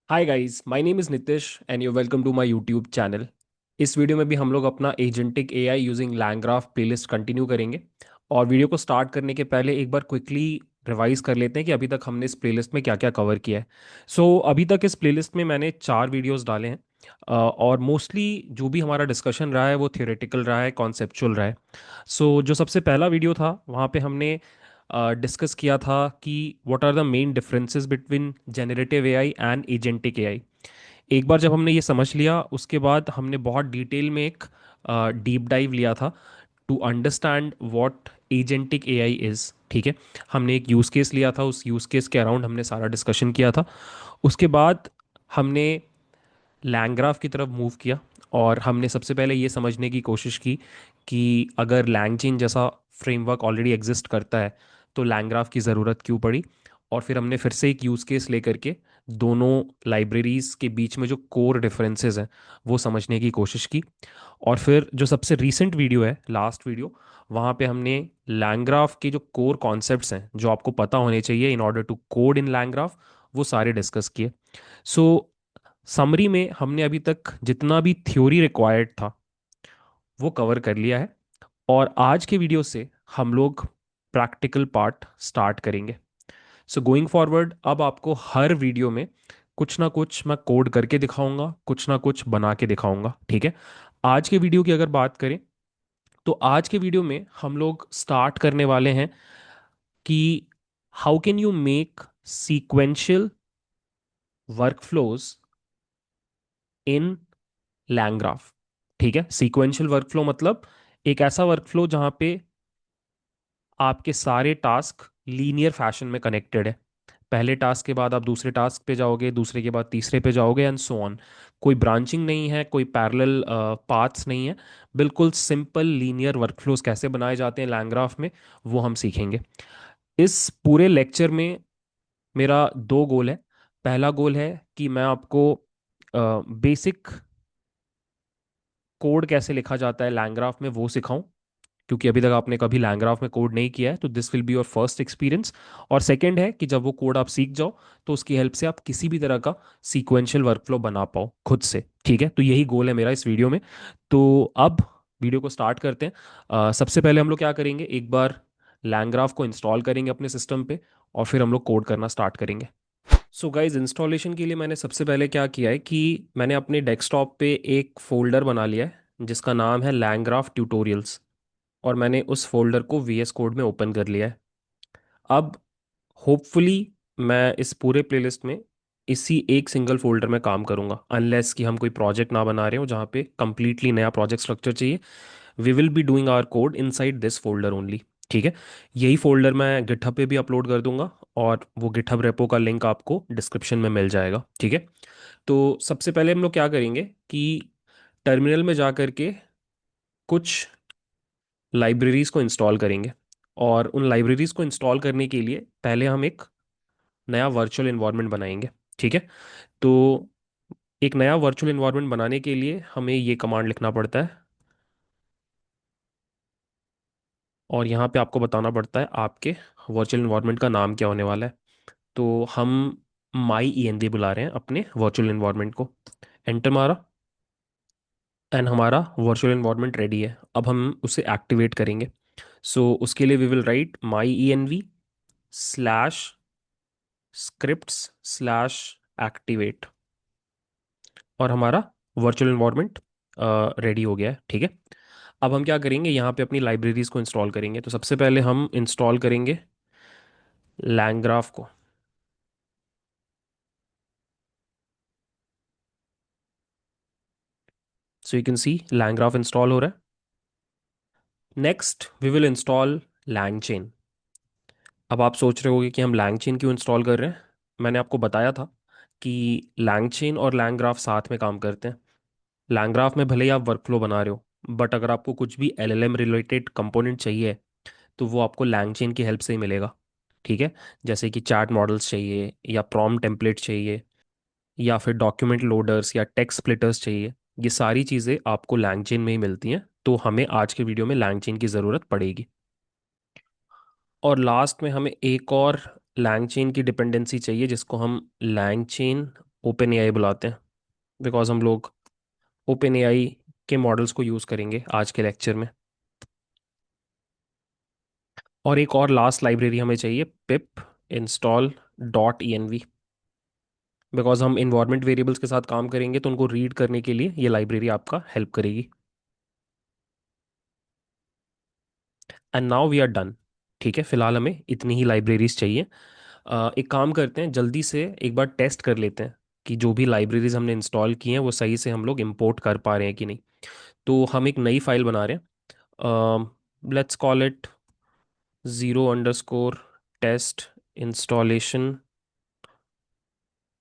Hi guys, my name is Nitish and you welcome to my YouTube channel. इस video में भी हम लोग अपना agentic AI using LangGraph playlist continue करेंगे। और वीडियो को स्टार्ट करने के पहले एक बार क्विकली रिवाइज कर लेते हैं कि अभी तक हमने इस प्लेलिस्ट में क्या क्या कवर किया है। अभी तक इस प्लेलिस्ट में मैंने 4 वीडियोस डाले हैं। और मोस्टली जो भी हमारा डिस्कशन रहा है वो थियोरेटिकल रहा है, कॉन्सेप्चुअल रहा है। जो सबसे पहला वीडियो था वहाँ पे हमने डिस्कस किया था कि what are the main differences between generative AI and agentic AI. एक बार जब हमने ये समझ लिया उसके बाद हमने बहुत डिटेल में एक डीप डाइव लिया था to understand what agentic AI is. ठीक है, हमने एक यूज़ केस लिया था, उस यूज़ केस के अराउंड हमने सारा डिस्कशन किया था। उसके बाद हमने लैंग्राफ की तरफ मूव किया और हमने सबसे पहले ये समझने की कोशिश की कि अगर लैंगचेन जैसा फ्रेमवर्क ऑलरेडी एग्जिस्ट करता है तो लैंग्राफ की ज़रूरत क्यों पड़ी। और फिर हमने फिर से एक यूज़ केस लेकर के दोनों लाइब्रेरीज के बीच में जो कोर डिफरेंसेस हैं वो समझने की कोशिश की। और फिर जो सबसे रीसेंट वीडियो है, लास्ट वीडियो, वहाँ पे हमने लैंग्राफ के जो कोर कॉन्सेप्ट्स हैं जो आपको पता होने चाहिए in order to code in LangGraph, वो सारे डिस्कस किए। सो समरी में हमने अभी तक जितना भी थ्योरी रिक्वायर्ड था वो कवर कर लिया है। और आज के वीडियो से हम लोग प्रैक्टिकल पार्ट स्टार्ट करेंगे। गोइंग फॉरवर्ड अब आपको हर वीडियो में कुछ ना कुछ मैं कोड करके दिखाऊंगा, कुछ ना कुछ बना के दिखाऊंगा। ठीक है, आज के वीडियो की अगर बात करें तो आज के वीडियो में हम लोग स्टार्ट करने वाले हैं कि how can you make sequential workflows in LangGraph. ठीक है, सीक्वेंशियल वर्कफ्लो मतलब एक ऐसा वर्कफ्लो जहां पे आपके सारे टास्क लीनियर फैशन में कनेक्टेड है। पहले टास्क के बाद आप दूसरे टास्क पे जाओगे, दूसरे के बाद तीसरे पे जाओगे एंड सो ऑन। कोई ब्रांचिंग नहीं है, कोई पैरेलल पाथ्स नहीं है। बिल्कुल सिंपल लीनियर वर्कफ्लोज कैसे बनाए जाते हैं लैंग्राफ में, वो हम सीखेंगे इस पूरे लेक्चर में। मेरा दो गोल है। पहला गोल है कि मैं आपको बेसिक कोड कैसे लिखा जाता है लैंग्राफ में वो सिखाऊं, क्योंकि अभी तक आपने कभी लैंग्राफ में कोड नहीं किया है तो this will be your first experience. और सेकंड है कि जब वो कोड आप सीख जाओ तो उसकी हेल्प से आप किसी भी तरह का सीक्वेंशियल वर्कफ्लो बना पाओ खुद से। ठीक है, तो यही गोल है मेरा इस वीडियो में। तो अब वीडियो को स्टार्ट करते हैं। सबसे पहले हम लोग क्या करेंगे, एक बार लैंग्राफ को इंस्टॉल करेंगे अपने सिस्टम पे और फिर हम लोग कोड करना स्टार्ट करेंगे। गाइज, इंस्टॉलेशन के लिए मैंने सबसे पहले क्या किया है कि मैंने अपने डेस्कटॉप पे एक फोल्डर बना लिया है जिसका नाम है लैंग्राफ ट्यूटोरियल्स। और मैंने उस फोल्डर को वीएस कोड में ओपन कर लिया है। अब होपफुली मैं इस पूरे प्लेलिस्ट में इसी एक सिंगल फोल्डर में काम करूंगा, अनलेस कि हम कोई प्रोजेक्ट ना बना रहे हो जहाँ पे कंप्लीटली नया प्रोजेक्ट स्ट्रक्चर चाहिए। We will be doing our code inside this folder only. ठीक है, यही फोल्डर मैं गिटहब पे भी अपलोड कर दूंगा और वो गिटहब रेपो का लिंक आपको डिस्क्रिप्शन में मिल जाएगा। ठीक है, तो सबसे पहले हम लोग क्या करेंगे कि टर्मिनल में जा करके कुछ लाइब्रेरीज को इंस्टॉल करेंगे। और उन लाइब्रेरीज को इंस्टॉल करने के लिए पहले हम एक नया वर्चुअल इन्वायरमेंट बनाएंगे। ठीक है, तो एक नया वर्चुअल इन्वायरमेंट बनाने के लिए हमें ये कमांड लिखना पड़ता है और यहाँ पे आपको बताना पड़ता है आपके वर्चुअल इन्वायरमेंट का नाम क्या होने वाला है। तो हम माई ई एन वी बुला रहे हैं अपने वर्चुअल इन्वायरमेंट को। एंटर मारा एंड हमारा वर्चुअल इन्वायरमेंट रेडी है। अब हम उसे एक्टिवेट करेंगे। उसके लिए we will write my E N V slash scripts slash activate और हमारा वर्चुअल इन्वायरमेंट रेडी हो गया है। ठीक है, अब हम क्या करेंगे, यहाँ पे अपनी लाइब्रेरीज को इंस्टॉल करेंगे। तो सबसे पहले हम इंस्टॉल करेंगे लैंग्राफ को। So you can see LangGraph install हो रहा है। Next we will install LangChain. अब आप सोच रहे होगे कि हम लैंगचेन क्यों इंस्टॉल कर रहे हैं। मैंने आपको बताया था कि लैंगचेन और लैंग्राफ साथ में काम करते हैं। लैंग्राफ में भले ही आप वर्कफ्लो बना रहे हो, बट अगर आपको कुछ भी एलएलएम रिलेटेड कंपोनेंट चाहिए तो वो आपको लैंगचेन की हेल्प से ही मिलेगा। ठीक है, जैसे कि चैट मॉडल्स चाहिए या प्रॉम्प्ट टेम्पलेट चाहिए या फिर डॉक्यूमेंट लोडर्स या टेक्स्ट स्प्लिटर्स चाहिए, ये सारी चीज़ें आपको लैंगचेन में ही मिलती हैं। तो हमें आज के वीडियो में लैंगचेन की ज़रूरत पड़ेगी। और लास्ट में हमें एक और लैंगचेन की डिपेंडेंसी चाहिए जिसको हम लैंगचेन ओपन एआई बुलाते हैं, बिकॉज हम लोग ओपन एआई के मॉडल्स को यूज़ करेंगे आज के लेक्चर में। और एक और लास्ट लाइब्रेरी हमें चाहिए, पिप इंस्टॉल डॉट ई, बिकॉज हम इन्वायरमेंट वेरिएबल्स के साथ काम करेंगे तो उनको रीड करने के लिए ये लाइब्रेरी आपका हेल्प करेगी। And now we are done. ठीक है, फिलहाल हमें इतनी ही लाइब्रेरीज चाहिए। एक काम करते हैं, जल्दी से एक बार टेस्ट कर लेते हैं कि जो भी लाइब्रेरीज हमने इंस्टॉल की हैं वो सही से हम लोग इंपोर्ट कर पा रहे हैं कि नहीं। तो हम एक नई फाइल बना रहे हैं, let's call it 0_test installation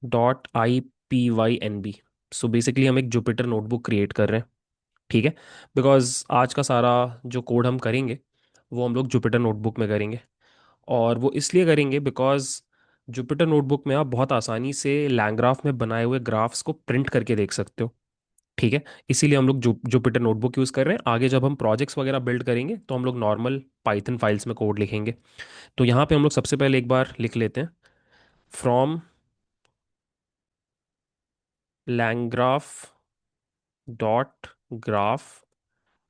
.ipynb। So basically हम एक जुपिटर नोटबुक क्रिएट कर रहे हैं। ठीक है, बिकॉज आज का सारा जो कोड हम करेंगे वो हम लोग जुपिटर नोटबुक में करेंगे। और वो इसलिए करेंगे बिकॉज जुपिटर नोटबुक में आप बहुत आसानी से लैंग्राफ में बनाए हुए ग्राफ्स को प्रिंट करके देख सकते हो। ठीक है, इसीलिए हम लोग जुपिटर नोटबुक यूज़ कर रहे हैं। आगे जब हम प्रोजेक्ट्स वगैरह बिल्ड करेंगे तो हम लोग नॉर्मल पाइथन फाइल्स में कोड लिखेंगे। तो यहाँ पे हम लोग सबसे पहले एक बार लिख लेते हैं, from लैंग्राफ dot graph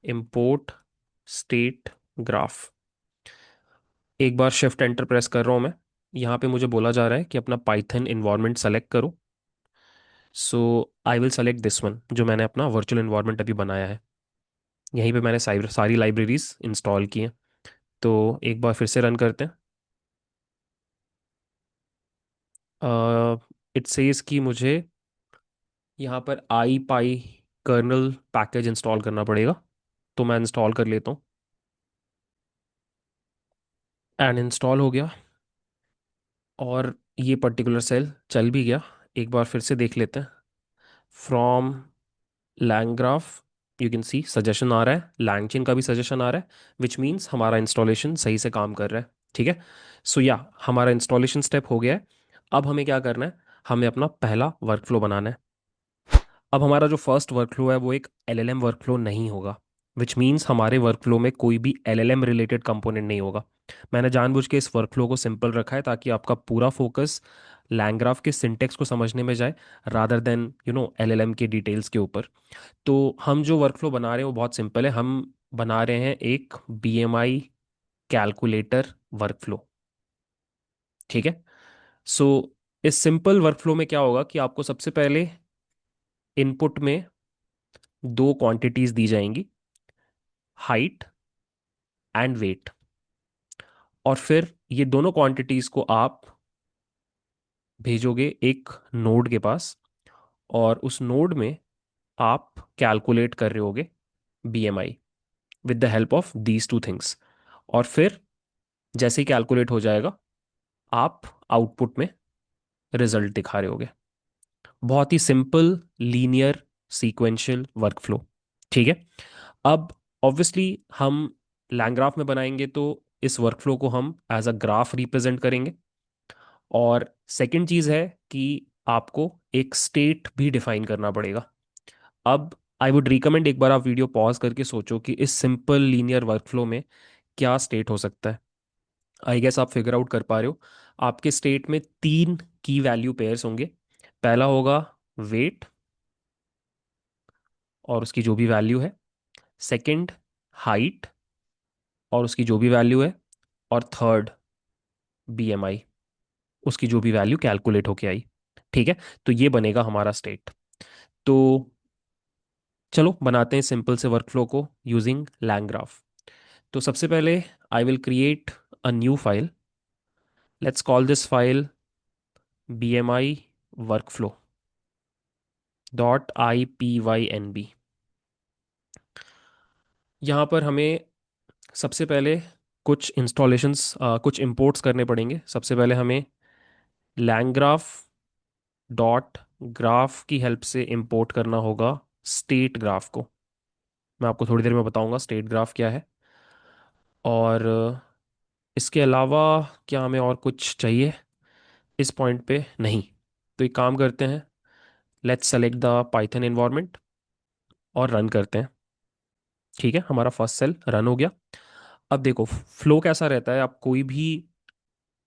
import state graph. एक बार शिफ्ट एंटर प्रेस कर रहा हूँ मैं। यहाँ पे मुझे बोला जा रहा है कि अपना पाइथन इन्वायरमेंट सेलेक्ट करो। So I will select this one, जो मैंने अपना वर्चुअल इन्वायरमेंट अभी बनाया है। यहीं पे मैंने सारी लाइब्रेरीज इंस्टॉल की हैं। तो एक बार फिर से रन करते हैं। इट सेज कि मुझे यहाँ पर आई पाई कर्नल पैकेज इंस्टॉल करना पड़ेगा। तो मैं इंस्टॉल कर लेता हूँ, एंड इंस्टॉल हो गया। और ये पर्टिकुलर सेल चल भी गया। एक बार फिर से देख लेते हैं, from LangGraph you can see suggestion आ रहा है, लैंगचिन का भी सजेशन आ रहा है, विच मीन्स हमारा इंस्टॉलेशन सही से काम कर रहा है। ठीक है, सो या हमारा इंस्टॉलेशन स्टेप हो गया है। अब हमें क्या करना है, हमें अपना पहला वर्कफ्लो बनाना है। अब हमारा जो फर्स्ट वर्कफ्लो है वो एक एलएलएम वर्कफ्लो नहीं होगा, विच मीन्स हमारे वर्कफ्लो में कोई भी एलएलएम रिलेटेड कंपोनेंट नहीं होगा। मैंने जानबूझ के इस वर्कफ्लो को सिंपल रखा है ताकि आपका पूरा फोकस लैंग्राफ के सिंटेक्स को समझने में जाए, रादर देन एलएलएम के डिटेल्स के ऊपर। तो हम जो वर्कफ्लो बना रहे हैं वो बहुत सिंपल है। हम बना रहे हैं एक बीएमआई कैलकुलेटर वर्कफ्लो। ठीक है, सो इस सिंपल वर्कफ्लो में क्या होगा कि आपको सबसे पहले इनपुट में दो क्वांटिटीज दी जाएंगी, हाइट एंड वेट। और फिर ये दोनों क्वांटिटीज को आप भेजोगे एक नोड के पास, और उस नोड में आप कैलकुलेट कर रहे होगे BMI with the help of these two things. और फिर जैसे ही कैलकुलेट हो जाएगा, आप आउटपुट में रिजल्ट दिखा रहे होगे। बहुत ही सिंपल लीनियर सीक्वेंशियल वर्कफ्लो। ठीक है, अब ऑब्वियसली हम लैंग्राफ में बनाएंगे तो इस वर्कफ्लो को हम एज अ ग्राफ रिप्रेजेंट करेंगे। और सेकंड चीज़ है कि आपको एक स्टेट भी डिफाइन करना पड़ेगा। अब आई वुड रिकमेंड एक बार आप वीडियो पॉज करके सोचो कि इस सिंपल लीनियर वर्कफ्लो में क्या स्टेट हो सकता है। आई गेस आप फिगर आउट कर पा रहे हो। आपके स्टेट में तीन की वैल्यू पेयर्स होंगे। पहला होगा वेट और उसकी जो भी वैल्यू है, सेकंड हाइट और उसकी जो भी वैल्यू है, और थर्ड बीएमआई, उसकी जो भी वैल्यू कैलकुलेट होके आई। ठीक है, तो ये बनेगा हमारा स्टेट। तो चलो बनाते हैं सिंपल से वर्कफ्लो को यूजिंग लैंग्राफ। तो सबसे पहले I will create a new file. Let's call this file BMI workflow .ipynb। यहाँ पर हमें सबसे पहले कुछ इंस्टॉलेशंस कुछ इंपोर्ट्स करने पड़ेंगे। सबसे पहले हमें लैंग्राफ डॉट ग्राफ की हेल्प से इंपोर्ट करना होगा स्टेट ग्राफ को। मैं आपको थोड़ी देर में बताऊंगा स्टेट ग्राफ क्या है। और इसके अलावा क्या हमें और कुछ चाहिए इस पॉइंट पे? नहीं। तो एक काम करते हैं, let's select the Python environment और रन करते हैं। ठीक है, हमारा फर्स्ट सेल रन हो गया। अब देखो फ्लो कैसा रहता है। आप कोई भी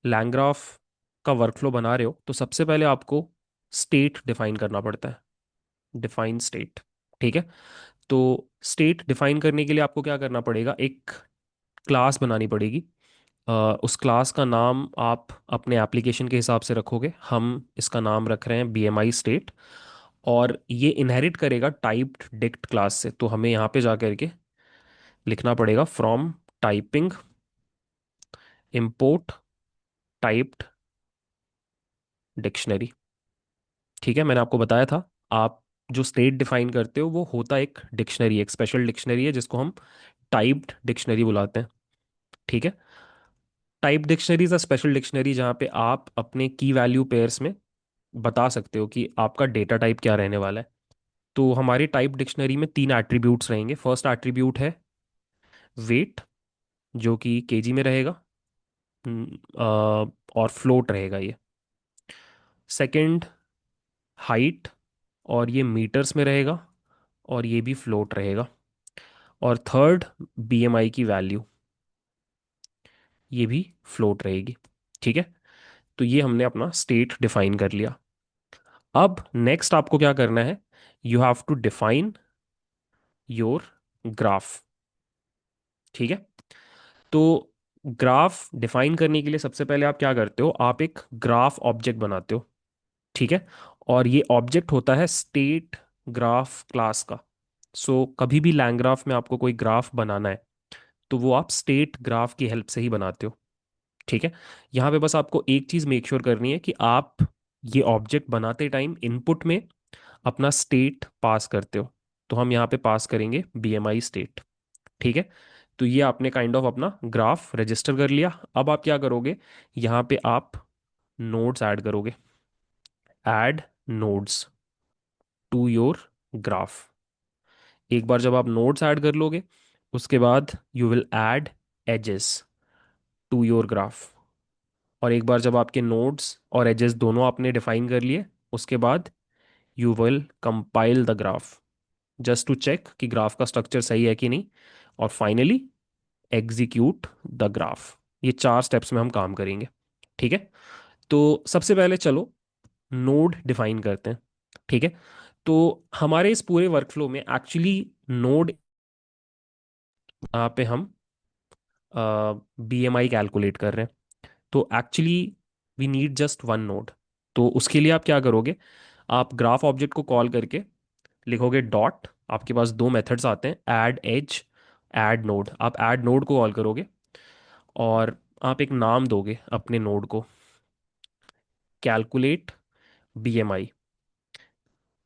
लैंग्राफ का वर्कफ्लो बना रहे हो तो सबसे पहले आपको स्टेट डिफाइन करना पड़ता है। Define state. ठीक है। तो स्टेट डिफाइन करने के लिए आपको क्या करना पड़ेगा, एक क्लास बनानी पड़ेगी। अ, उस क्लास का नाम आप अपने एप्लीकेशन के हिसाब से रखोगे। हम इसका नाम रख रहे हैं BMI स्टेट। और ये इनहेरिट करेगा टाइप्ड डिक्ट क्लास से। तो हमें यहाँ पे जा करके लिखना पड़ेगा from typing import typed dictionary. ठीक है, मैंने आपको बताया था। आप जो स्टेट डिफाइन करते हो वो होता एक डिक्शनरी, एक स्पेशल डिक्शनरी है जिसको हम टाइप्ड डिक्शनरी बुलाते हैं। ठीक है। Type dictionary is a special dictionary जहाँ पे आप अपने की वैल्यू पेयर्स में बता सकते हो कि आपका डेटा टाइप क्या रहने वाला है। तो हमारी टाइप डिक्शनरी में तीन एट्रीब्यूट्स रहेंगे। फर्स्ट एट्रीब्यूट है वेट, जो कि केजी में रहेगा। और फ्लोट रहेगा ये। सेकंड हाइट, और ये मीटर्स में रहेगा, और ये भी फ्लोट रहेगा। और थर्ड BMI की वैल्यू, ये भी फ्लोट रहेगी। ठीक है। तो ये हमने अपना स्टेट डिफाइन कर लिया। अब नेक्स्ट आपको क्या करना है, you have to define your graph. ठीक है। तो ग्राफ डिफाइन करने के लिए सबसे पहले आप क्या करते हो, आप एक ग्राफ ऑब्जेक्ट बनाते हो। ठीक है। और ये ऑब्जेक्ट होता है स्टेट ग्राफ क्लास का। सो कभी भी लैंग्राफ में आपको कोई ग्राफ बनाना है तो वो आप स्टेट ग्राफ की हेल्प से ही बनाते हो। ठीक है। यहाँ पे बस आपको एक चीज़ मेक श्योर करनी है कि आप ये ऑब्जेक्ट बनाते टाइम इनपुट में अपना स्टेट पास करते हो। तो हम यहाँ पे पास करेंगे BMI स्टेट। ठीक है। तो ये आपने काइंड ऑफ अपना ग्राफ रजिस्टर कर लिया। अब आप क्या करोगे, यहाँ पे आप नोड्स ऐड करोगे। Add nodes to your graph. एक बार जब आप नोड्स ऐड कर लोगे, उसके बाद you will add edges to your graph. और एक बार जब आपके नोड्स और एजेस दोनों आपने डिफाइन कर लिए, उसके बाद you will compile the graph just to check कि ग्राफ का स्ट्रक्चर सही है कि नहीं। और फाइनली एग्जीक्यूट द ग्राफ। ये चार स्टेप्स में हम काम करेंगे। ठीक है। तो सबसे पहले चलो नोड डिफाइन करते हैं। ठीक है। तो हमारे इस पूरे वर्कफ्लो में एक्चुअली नोड, यहाँ पे हम BMI कैलकुलेट कर रहे हैं। तो actually we need just one node. तो उसके लिए आप क्या करोगे, आप ग्राफ ऑब्जेक्ट को कॉल करके लिखोगे डॉट। आपके पास दो मेथड्स आते हैं, ऐड एज, ऐड नोड। आप ऐड नोड को कॉल करोगे और आप एक नाम दोगे अपने नोड को, कैलकुलेट BMI।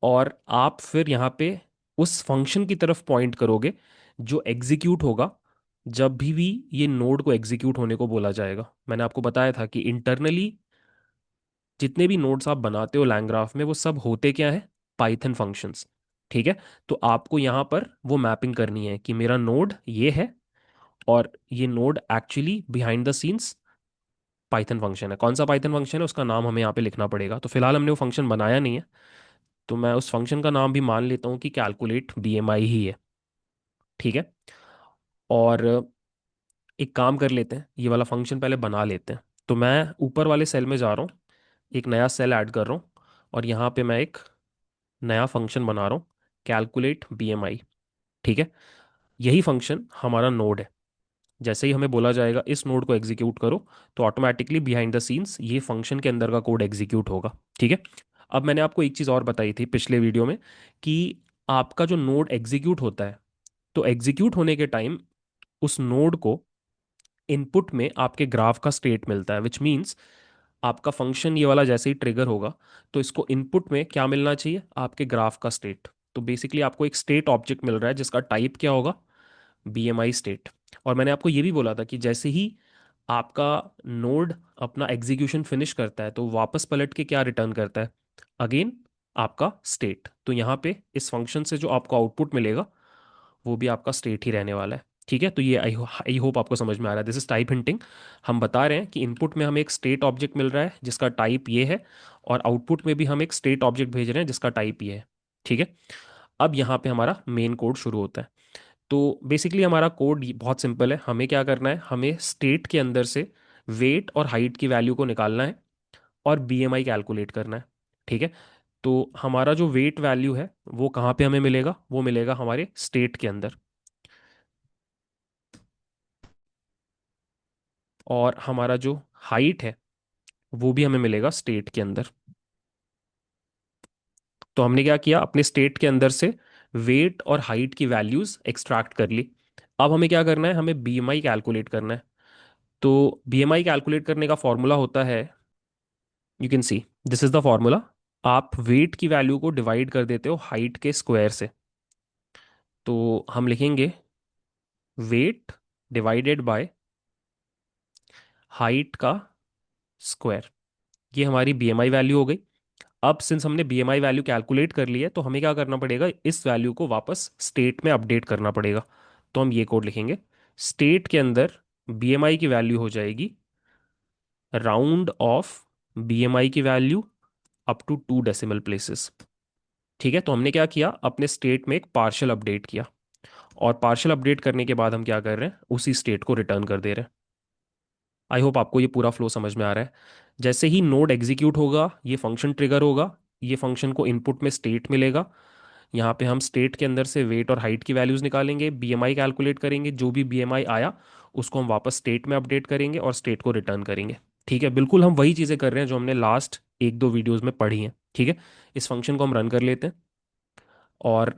और आप फिर यहाँ पे उस फंक्शन की तरफ पॉइंट करोगे जो एग्जीक्यूट होगा जब भी ये नोड को एग्जीक्यूट होने को बोला जाएगा। मैंने आपको बताया था कि इंटरनली जितने भी नोड्स आप बनाते हो लैंग्राफ में वो सब होते क्या है, पाइथन फंक्शंस। ठीक है। तो आपको यहाँ पर वो मैपिंग करनी है कि मेरा नोड ये है और ये node actually behind the scenes Python function है। कौन सा पाइथन फंक्शन है उसका नाम हमें यहाँ पे लिखना पड़ेगा। तो फिलहाल हमने वो फंक्शन बनाया नहीं है, तो मैं उस फंक्शन का नाम भी मान लेता हूँ कि कैलकुलेट BMI ही है। ठीक है। और एक काम कर लेते हैं, ये वाला फंक्शन पहले बना लेते हैं। तो मैं ऊपर वाले सेल में जा रहा हूँ, एक नया सेल ऐड कर रहा हूँ, और यहाँ पे मैं एक नया फंक्शन बना रहा हूँ, कैलकुलेट BMI। ठीक है। यही फंक्शन हमारा नोड है। जैसे ही हमें बोला जाएगा इस नोड को एग्जीक्यूट करो, तो ऑटोमेटिकली बिहाइंड द सीन्स ये फंक्शन के अंदर का कोड एग्जीक्यूट होगा। ठीक है। अब मैंने आपको एक चीज़ और बताई थी पिछले वीडियो में कि आपका जो नोड एग्जीक्यूट होता है, तो एग्जीक्यूट होने के टाइम उस नोड को इनपुट में आपके ग्राफ का स्टेट मिलता है, विच मीन्स आपका फंक्शन ये वाला जैसे ही ट्रिगर होगा तो इसको इनपुट में क्या मिलना चाहिए, आपके ग्राफ का स्टेट। तो बेसिकली आपको एक स्टेट ऑब्जेक्ट मिल रहा है जिसका टाइप क्या होगा, BMI स्टेट। और मैंने आपको ये भी बोला था कि जैसे ही आपका नोड अपना एग्जीक्यूशन फिनिश करता है तो वापस पलट के क्या रिटर्न करता है, अगेन आपका स्टेट। तो यहाँ पे इस फंक्शन से जो आपको आउटपुट मिलेगा वो भी आपका स्टेट ही रहने वाला है। ठीक है। तो ये आई होप आपको समझ में आ रहा है। This is type hinting. हम बता रहे हैं कि इनपुट में हमें एक स्टेट ऑब्जेक्ट मिल रहा है जिसका टाइप ये है, और आउटपुट में भी हम एक स्टेट ऑब्जेक्ट भेज रहे हैं जिसका टाइप ये है। ठीक है। अब यहाँ पे हमारा मेन कोड शुरू होता है। तो बेसिकली हमारा कोड बहुत सिंपल है। हमें क्या करना है, हमें स्टेट के अंदर से वेट और हाइट की वैल्यू को निकालना है और BMI कैलकुलेट करना है। ठीक है। तो हमारा जो वेट वैल्यू है वो कहाँ पे हमें मिलेगा, वो मिलेगा हमारे स्टेट के अंदर। और हमारा जो हाइट है वो भी हमें मिलेगा स्टेट के अंदर। तो हमने क्या किया, अपने स्टेट के अंदर से वेट और हाइट की वैल्यूज एक्सट्रैक्ट कर ली। अब हमें क्या करना है, हमें बीएमआई कैलकुलेट करना है। तो बीएमआई कैलकुलेट करने का फॉर्मूला होता है, you can see this is the formula. आप वेट की वैल्यू को डिवाइड कर देते हो हाइट के स्क्वायर से। तो हम लिखेंगे वेट डिवाइडेड बाय हाइट का स्क्वायर। ये हमारी बीएमआई वैल्यू हो गई। अब सिंस हमने बीएमआई वैल्यू कैलकुलेट कर ली है तो हमें क्या करना पड़ेगा, इस वैल्यू को वापस स्टेट में अपडेट करना पड़ेगा। तो हम ये कोड लिखेंगे, स्टेट के अंदर बीएमआई की वैल्यू हो जाएगी राउंड ऑफ बीएमआई की value up to 2 decimal places. ठीक है, तो हमने क्या किया, अपने स्टेट में एक पार्शियल अपडेट किया। और पार्शियल अपडेट करने के बाद हम क्या कर रहे हैं, उसी स्टेट को रिटर्न कर दे रहे हैं। आई होप आपको ये पूरा फ्लो समझ में आ रहा है। जैसे ही नोड एग्जीक्यूट होगा ये फंक्शन ट्रिगर होगा, ये फंक्शन को इनपुट में स्टेट मिलेगा। यहाँ पे हम स्टेट के अंदर से वेट और हाइट की वैल्यूज निकालेंगे, बीएमआई कैलकुलेट करेंगे, जो भी बीएमआई आया उसको हम वापस स्टेट में अपडेट करेंगे और स्टेट को रिटर्न करेंगे। ठीक है, बिल्कुल हम वही चीज़ें कर रहे हैं जो हमने लास्ट एक दो वीडियोस में पढ़ी हैं। ठीक है, इस फंक्शन को हम रन कर लेते हैं और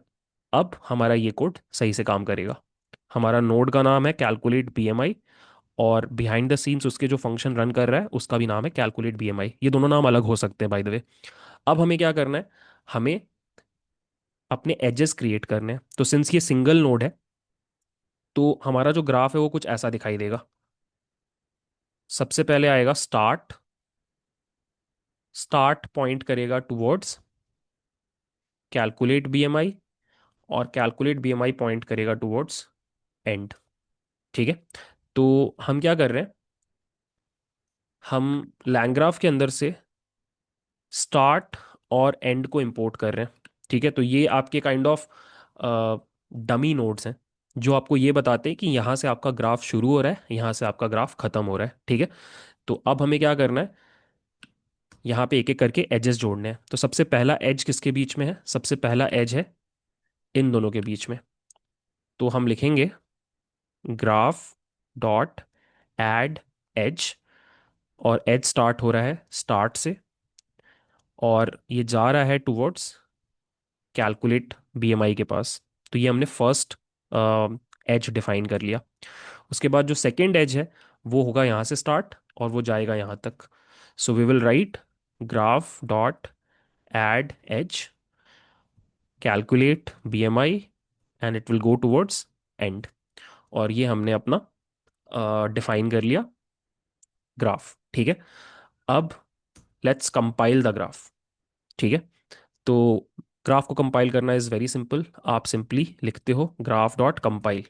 अब हमारा ये कोड सही से काम करेगा। हमारा नोड का नाम है कैलकुलेट बीएमआई, और बिहाइंड द सीन्स उसके जो फंक्शन रन कर रहा है उसका भी नाम है कैलकुलेट बीएमआई। ये दोनों नाम अलग हो सकते हैं बाय द वे। अब हमें क्या करना है, हमें अपने एजेस क्रिएट करने हैं। तो सिंस ये सिंगल नोड है तो हमारा जो ग्राफ है वो कुछ ऐसा दिखाई देगा। सबसे पहले आएगा स्टार्ट, स्टार्ट पॉइंट करेगा टुवर्ड्स कैलकुलेट बीएमआई, और कैलकुलेट बीएमआई पॉइंट करेगा टुवर्ड्स एंड। ठीक है, तो हम क्या कर रहे हैं, हम लैंग्राफ के अंदर से स्टार्ट और एंड को इंपोर्ट कर रहे हैं। ठीक है, तो ये आपके काइंड ऑफ डमी नोड्स हैं जो आपको ये बताते हैं कि यहाँ से आपका ग्राफ शुरू हो रहा है, यहाँ से आपका ग्राफ खत्म हो रहा है। ठीक है, तो अब हमें क्या करना है, यहाँ पे एक एक करके एजेस जोड़ने हैं। तो सबसे पहला एज किसके बीच में है, सबसे पहला एज है इन दोनों के बीच में। तो हम लिखेंगे ग्राफ डॉट एड एज, और एज स्टार्ट हो रहा है स्टार्ट से और ये जा रहा है टुवर्ड्स कैलकुलेट बीएमआई के पास। तो ये हमने फर्स्ट एज डिफाइन कर लिया। उसके बाद जो सेकेंड एज है वो होगा यहाँ से स्टार्ट और वो जाएगा यहाँ तक। So we will write graph dot add edge calculate BMI and it will go towards end. और ये हमने अपना डिफाइन कर लिया ग्राफ। ठीक है, अब लेट्स कंपाइल द ग्राफ। ठीक है, तो ग्राफ को कंपाइल करना इज़ वेरी सिंपल। आप सिंपली लिखते हो ग्राफ डॉट कंपाइल,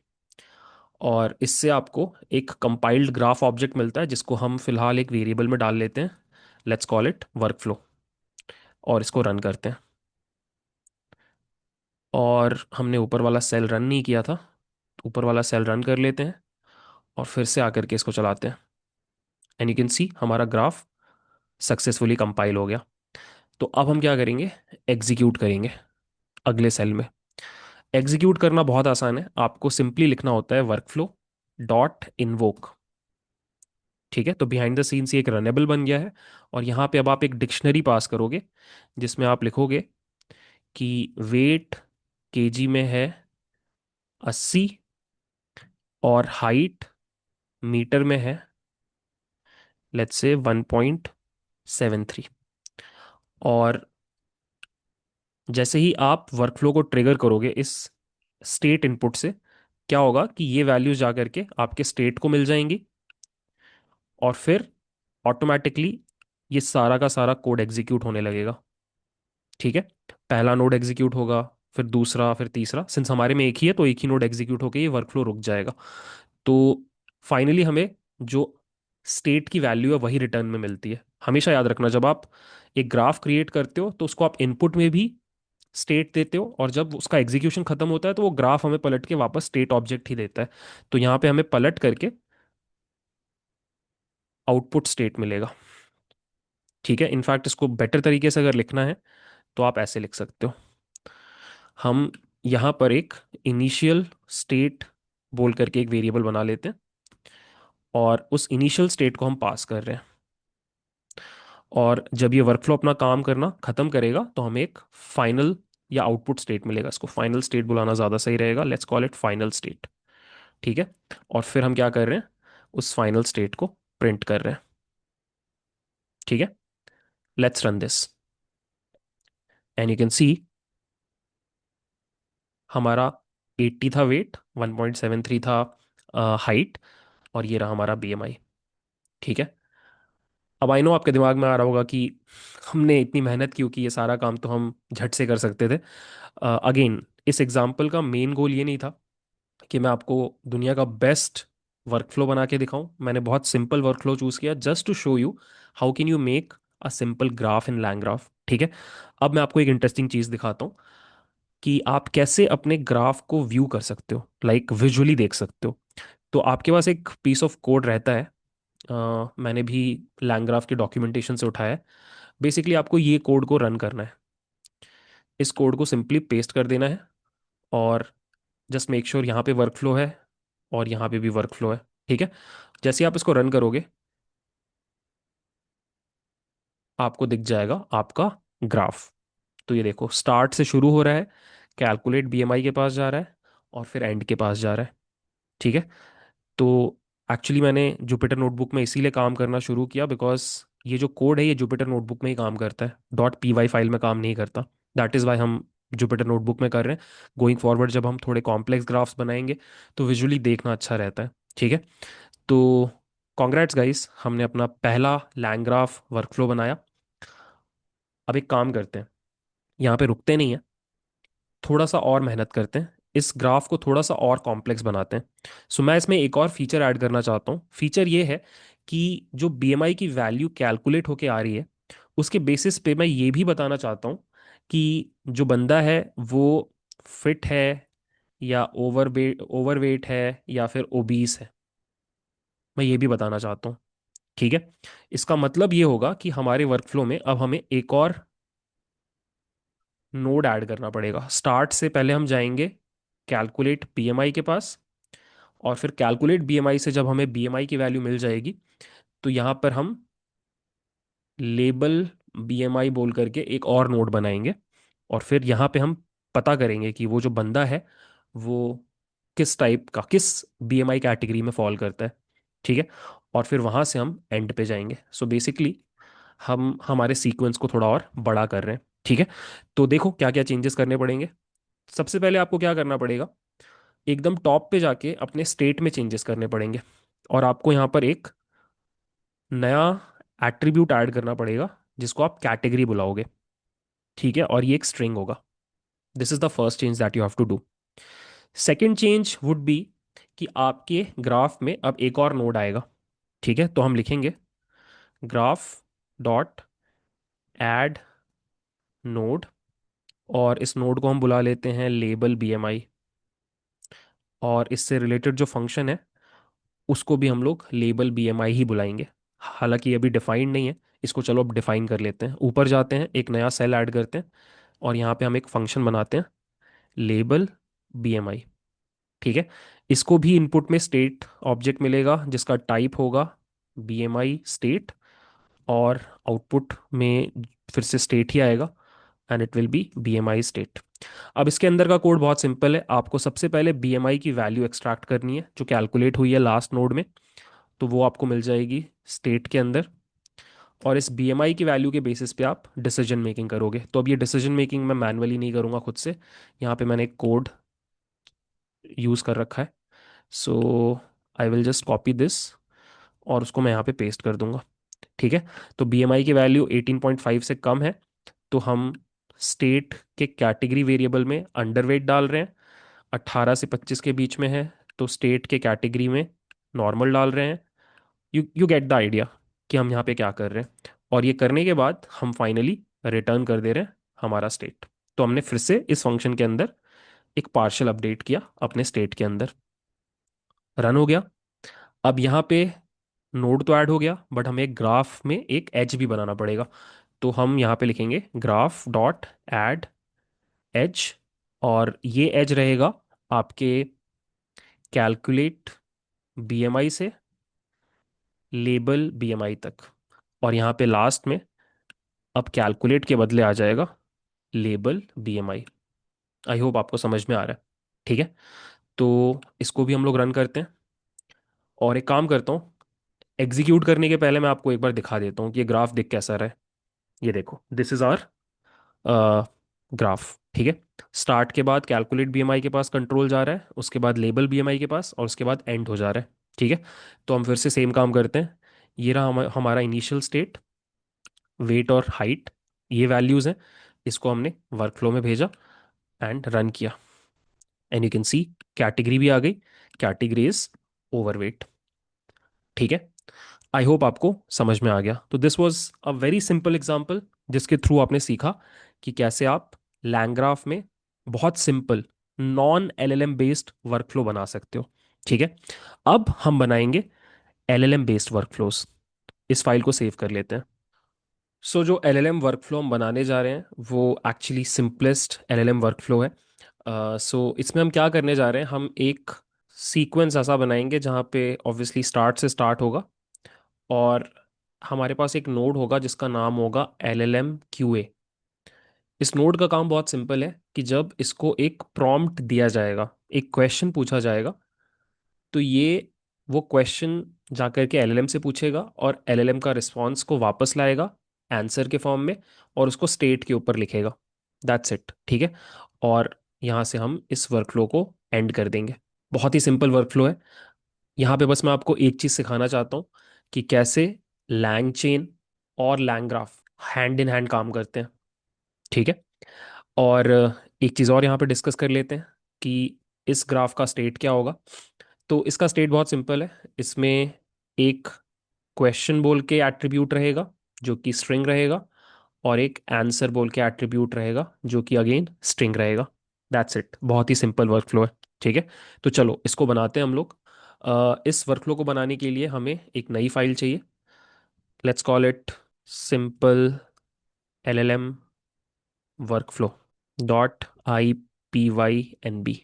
और इससे आपको एक कंपाइल्ड ग्राफ ऑब्जेक्ट मिलता है जिसको हम फिलहाल एक वेरिएबल में डाल लेते हैं। Let's call it work flow, और इसको रन करते हैं। और हमने ऊपर वाला सेल रन नहीं किया था, तो ऊपर वाला सेल रन कर लेते हैं और फिर से आकर के इसको चलाते हैं। एंड यू कैन सी हमारा ग्राफ सक्सेसफुली कंपाइल हो गया। तो अब हम क्या करेंगे, एग्जीक्यूट करेंगे अगले सेल में। एग्जीक्यूट करना बहुत आसान है, आपको सिंपली लिखना होता है वर्कफ्लो डॉट इन्वोक। ठीक है, तो बिहाइंड द सीन्स ये एक रनेबल बन गया है। और यहाँ पे अब आप एक डिक्शनरी पास करोगे जिसमें आप लिखोगे कि वेट केजी में है 80, और हाइट मीटर में है लेट्स से 1.73। और जैसे ही आप वर्कफ्लो को ट्रिगर करोगे इस स्टेट इनपुट से, क्या होगा कि ये वैल्यूज जा करके आपके स्टेट को मिल जाएंगी, और फिर ऑटोमेटिकली ये सारा का सारा कोड एग्जीक्यूट होने लगेगा। ठीक है, पहला नोड एग्जीक्यूट होगा, फिर दूसरा, फिर तीसरा। सिंस हमारे में एक ही है तो एक ही नोड एग्जीक्यूट होकर ये वर्कफ्लो रुक जाएगा। तो फाइनली हमें जो स्टेट की वैल्यू है वही रिटर्न में मिलती है। हमेशा याद रखना, जब आप एक ग्राफ क्रिएट करते हो तो उसको आप इनपुट में भी स्टेट देते हो, और जब उसका एग्जीक्यूशन खत्म होता है तो वो ग्राफ हमें पलट के वापस स्टेट ऑब्जेक्ट ही देता है। तो यहाँ पे हमें पलट करके आउटपुट स्टेट मिलेगा। ठीक है, इनफैक्ट इसको बेटर तरीके से अगर लिखना है तो आप ऐसे लिख सकते हो। हम यहाँ पर एक इनिशियल स्टेट बोल करके एक वेरिएबल बना लेते हैं, और उस इनिशियल स्टेट को हम पास कर रहे हैं। और जब ये वर्कफ्लो अपना काम करना खत्म करेगा तो हमें एक फाइनल या आउटपुट स्टेट मिलेगा। इसको फाइनल स्टेट बुलाना ज़्यादा सही रहेगा, let's call it final state. ठीक है। और फिर हम क्या कर रहे हैं, उस फाइनल स्टेट को प्रिंट कर रहे हैं। ठीक है। Let's run this and you can सी हमारा 80 था वेट, 1.73 था हाइट, और ये रहा हमारा BMI। ठीक है। अब आई नो आपके दिमाग में आ रहा होगा कि हमने इतनी मेहनत क्यों की, ये सारा काम तो हम झट से कर सकते थे। अगेन, इस एग्जाम्पल का मेन गोल ये नहीं था कि मैं आपको दुनिया का बेस्ट वर्कफ्लो बना के दिखाऊं। मैंने बहुत सिंपल वर्कफ्लो चूज किया just to show you how can you make a simple graph in LangGraph. ठीक है। अब मैं आपको एक इंटरेस्टिंग चीज़ दिखाता हूँ कि आप कैसे अपने ग्राफ को व्यू कर सकते हो, लाइक विजुअली देख सकते हो। तो आपके पास एक पीस ऑफ कोड रहता है, मैंने भी लैंग्राफ के डॉक्यूमेंटेशन से उठाया है। बेसिकली आपको ये कोड को रन करना है। इस कोड को सिंपली पेस्ट कर देना है, और जस्ट मेक श्योर यहाँ पे वर्कफ्लो है और यहाँ पे भी वर्कफ्लो है। ठीक है। जैसे ही आप इसको रन करोगे, आपको दिख जाएगा आपका ग्राफ। तो ये देखो, स्टार्ट से शुरू हो रहा है, कैलकुलेट BMI के पास जा रहा है, और फिर एंड के पास जा रहा है। ठीक है। तो एक्चुअली मैंने जुपिटर नोटबुक में इसीलिए काम करना शुरू किया बिकॉज ये जो कोड है ये जुपिटर नोटबुक में ही काम करता है, .py फाइल में काम नहीं करता। दैट इज़ वाई हम जुपिटर नोटबुक में कर रहे हैं। गोइंग फॉरवर्ड जब हम थोड़े कॉम्प्लेक्स ग्राफ्स बनाएंगे तो विजुअली देखना अच्छा रहता है। ठीक है। तो कॉन्ग्रेट्स गाइस, हमने अपना पहला लैंग ग्राफ वर्कफ्लो बनाया। अब एक काम करते हैं, यहाँ पे रुकते नहीं हैं, थोड़ा सा और मेहनत करते हैं, इस ग्राफ को थोड़ा सा और कॉम्प्लेक्स बनाते हैं। सो मैं इसमें एक और फीचर ऐड करना चाहता हूँ। फीचर ये है कि जो BMI की वैल्यू कैलकुलेट होके आ रही है, उसके बेसिस पे मैं ये भी बताना चाहता हूँ कि जो बंदा है वो फिट है या ओवरवेट है या फिर ओबीस है, मैं ये भी बताना चाहता हूँ। ठीक है। इसका मतलब ये होगा कि हमारे वर्कफ्लो में अब हमें एक और नोड ऐड करना पड़ेगा। स्टार्ट से पहले हम जाएंगे कैलकुलेट BMI के पास, और फिर कैलकुलेट BMI से जब हमें BMI की वैल्यू मिल जाएगी तो यहाँ पर हम लेबल BMI बोल करके एक और नोड बनाएंगे, और फिर यहाँ पे हम पता करेंगे कि वो जो बंदा है वो किस टाइप का, किस BMI कैटेगरी में फॉल करता है। ठीक है। और फिर वहाँ से हम एंड पे जाएंगे। सो बेसिकली हम हमारे सीक्वेंस को थोड़ा और बड़ा कर रहे हैं। ठीक है। तो देखो क्या क्या चेंजेस करने पड़ेंगे। सबसे पहले आपको क्या करना पड़ेगा, एकदम टॉप पे जाके अपने स्टेट में चेंजेस करने पड़ेंगे, और आपको यहाँ पर एक नया एट्रीब्यूट ऐड करना पड़ेगा जिसको आप कैटेगरी बुलाओगे। ठीक है। और ये एक स्ट्रिंग होगा। This is the first change that you have to do. Second change would be कि आपके ग्राफ में अब एक और नोड आएगा। ठीक है। तो हम लिखेंगे ग्राफ डॉट एड नोड, और इस नोड को हम बुला लेते हैं लेबल BMI, और इससे रिलेटेड जो फंक्शन है उसको भी हम लोग लेबल BMI ही बुलाएंगे। हालांकि ये अभी डिफाइंड नहीं है, इसको चलो अब डिफाइन कर लेते हैं। ऊपर जाते हैं, एक नया सेल ऐड करते हैं, और यहाँ पे हम एक फंक्शन बनाते हैं लेबल BMI। ठीक है। इसको भी इनपुट में स्टेट ऑब्जेक्ट मिलेगा जिसका टाइप होगा BMI स्टेट, और आउटपुट में फिर से स्टेट ही आएगा, and it will be BMI state. अब इसके अंदर का कोड बहुत सिंपल है। आपको सबसे पहले BMI की वैल्यू एक्सट्रैक्ट करनी है जो कैलकुलेट हुई है लास्ट नोड में, तो वो आपको मिल जाएगी स्टेट के अंदर, और इस BMI की वैल्यू के बेसिस पे आप डिसीजन मेकिंग करोगे। तो अब ये डिसीजन मेकिंग मैं मैनुअली नहीं करूँगा खुद से, यहाँ पे मैंने एक कोड यूज़ कर रखा है। So I will just copy this, और उसको मैं यहाँ पे पेस्ट कर दूंगा। ठीक है। तो BMI की वैल्यू 18.5 से कम है, तो हम स्टेट के कैटेगरी वेरिएबल में अंडरवेट डाल रहे हैं। 18 से 25 के बीच में है तो स्टेट के कैटेगरी में नॉर्मल डाल रहे हैं। You you get the idea कि हम यहाँ पे क्या कर रहे हैं। और ये करने के बाद हम फाइनली रिटर्न कर दे रहे हैं हमारा स्टेट। तो हमने फिर से इस फंक्शन के अंदर एक पार्शियल अपडेट किया अपने स्टेट के अंदर, रन हो गया। अब यहाँ पे नोड तो ऐड हो गया, बट हमें ग्राफ में एक एज भी बनाना पड़ेगा। तो हम यहाँ पे लिखेंगे ग्राफ डॉट एड एज, और ये एज रहेगा आपके कैलकुलेट बीएमआई से लेबल बीएमआई तक। और यहाँ पे लास्ट में अब कैलकुलेट के बदले आ जाएगा लेबल बीएमआई। आई होप आपको समझ में आ रहा है। ठीक है, तो इसको भी हम लोग रन करते हैं। और एक काम करता हूँ, एग्जीक्यूट करने के पहले मैं आपको एक बार दिखा देता हूँ कि ये ग्राफ दिख कैसा रहा है। ये देखो, दिस इज आवर ग्राफ। ठीक है, स्टार्ट के बाद कैलकुलेट बीएमआई के पास कंट्रोल जा रहा है, उसके बाद लेबल बीएमआई के पास, और उसके बाद एंड हो जा रहा है। ठीक है, तो हम फिर से सेम काम करते हैं। ये रहा हमारा इनिशियल स्टेट, वेट और हाइट, ये वैल्यूज़ हैं। इसको हमने वर्कफ्लो में भेजा एंड रन किया, and you can C category भी आ गई। Category is overweight. ठीक है, आई होप आपको समझ में आ गया। तो this was a very simple example जिसके थ्रू आपने सीखा कि कैसे आप लैंग्राफ में बहुत simple non LLM based workflow बना सकते हो। ठीक है, अब हम बनाएंगे एलएलएम बेस्ड वर्कफ्लोज। इस फाइल को सेव कर लेते हैं। जो एलएलएम वर्कफ्लो हम बनाने जा रहे हैं वो एक्चुअली सिंपलेस्ट एलएलएम वर्कफ्लो है। इसमें हम क्या करने जा रहे हैं, हम एक सीक्वेंस ऐसा बनाएंगे जहाँ पे ऑब्वियसली स्टार्ट से स्टार्ट होगा, और हमारे पास एक नोड होगा जिसका नाम होगा L L M Q A. इस नोड का काम बहुत सिंपल है कि जब इसको एक प्रॉम्प्ट दिया जाएगा, एक क्वेश्चन पूछा जाएगा, तो ये वो क्वेश्चन जा करके एलएलएम से पूछेगा और एलएलएम का रिस्पॉन्स को वापस लाएगा आंसर के फॉर्म में, और उसको स्टेट के ऊपर लिखेगा। That's it. ठीक है, और यहाँ से हम इस वर्कफ्लो को एंड कर देंगे। बहुत ही सिंपल वर्कफ्लो है। यहाँ पे बस मैं आपको एक चीज़ सिखाना चाहता हूँ कि कैसे लैंग चेन और LangGraph hand in hand काम करते हैं। ठीक है, और एक चीज़ और यहाँ पे डिस्कस कर लेते हैं कि इस ग्राफ का स्टेट क्या होगा। तो इसका स्टेट बहुत सिंपल है। इसमें एक क्वेश्चन बोल के एट्रीब्यूट रहेगा जो कि स्ट्रिंग रहेगा, और एक आंसर बोल के एट्रीब्यूट रहेगा जो कि अगेन स्ट्रिंग रहेगा। दैट्स इट, बहुत ही सिंपल वर्कफ्लो है। ठीक है, तो चलो इसको बनाते हैं हम लोग। इस वर्कफ्लो को बनाने के लिए हमें एक नई फाइल चाहिए। Let's call it simple L L M workflow dot I P Y N B.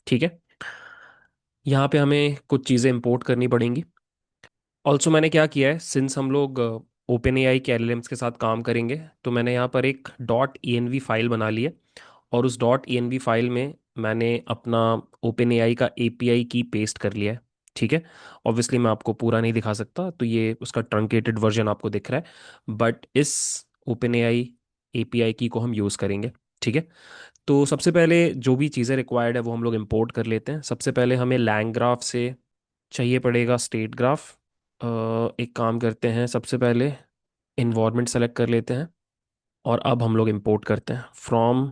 ठीक है, यहाँ पे हमें कुछ चीज़ें इंपोर्ट करनी पड़ेंगी। ऑल्सो मैंने क्या किया है, सिंस हम लोग ओपन ए आई के एलएलएम्स के साथ काम करेंगे, तो मैंने यहाँ पर एक dot E N V file बना ली है। और उस dot E N V file में मैंने अपना ओपन ए आई का ए पी आई की पेस्ट कर लिया है। ठीक है, ऑब्वियसली मैं आपको पूरा नहीं दिखा सकता, तो ये उसका ट्रंकेटेड वर्जन आपको दिख रहा है, बट इस open A I A P I की को हम यूज़ करेंगे। ठीक है, तो सबसे पहले जो भी चीज़ें रिक्वायर्ड है वो हम लोग इंपोर्ट कर लेते हैं। सबसे पहले हमें लैंग ग्राफ से चाहिए पड़ेगा स्टेट ग्राफ। एक काम करते हैं, सबसे पहले इन्वायरमेंट सेलेक्ट कर लेते हैं, और अब हम लोग इंपोर्ट करते हैं from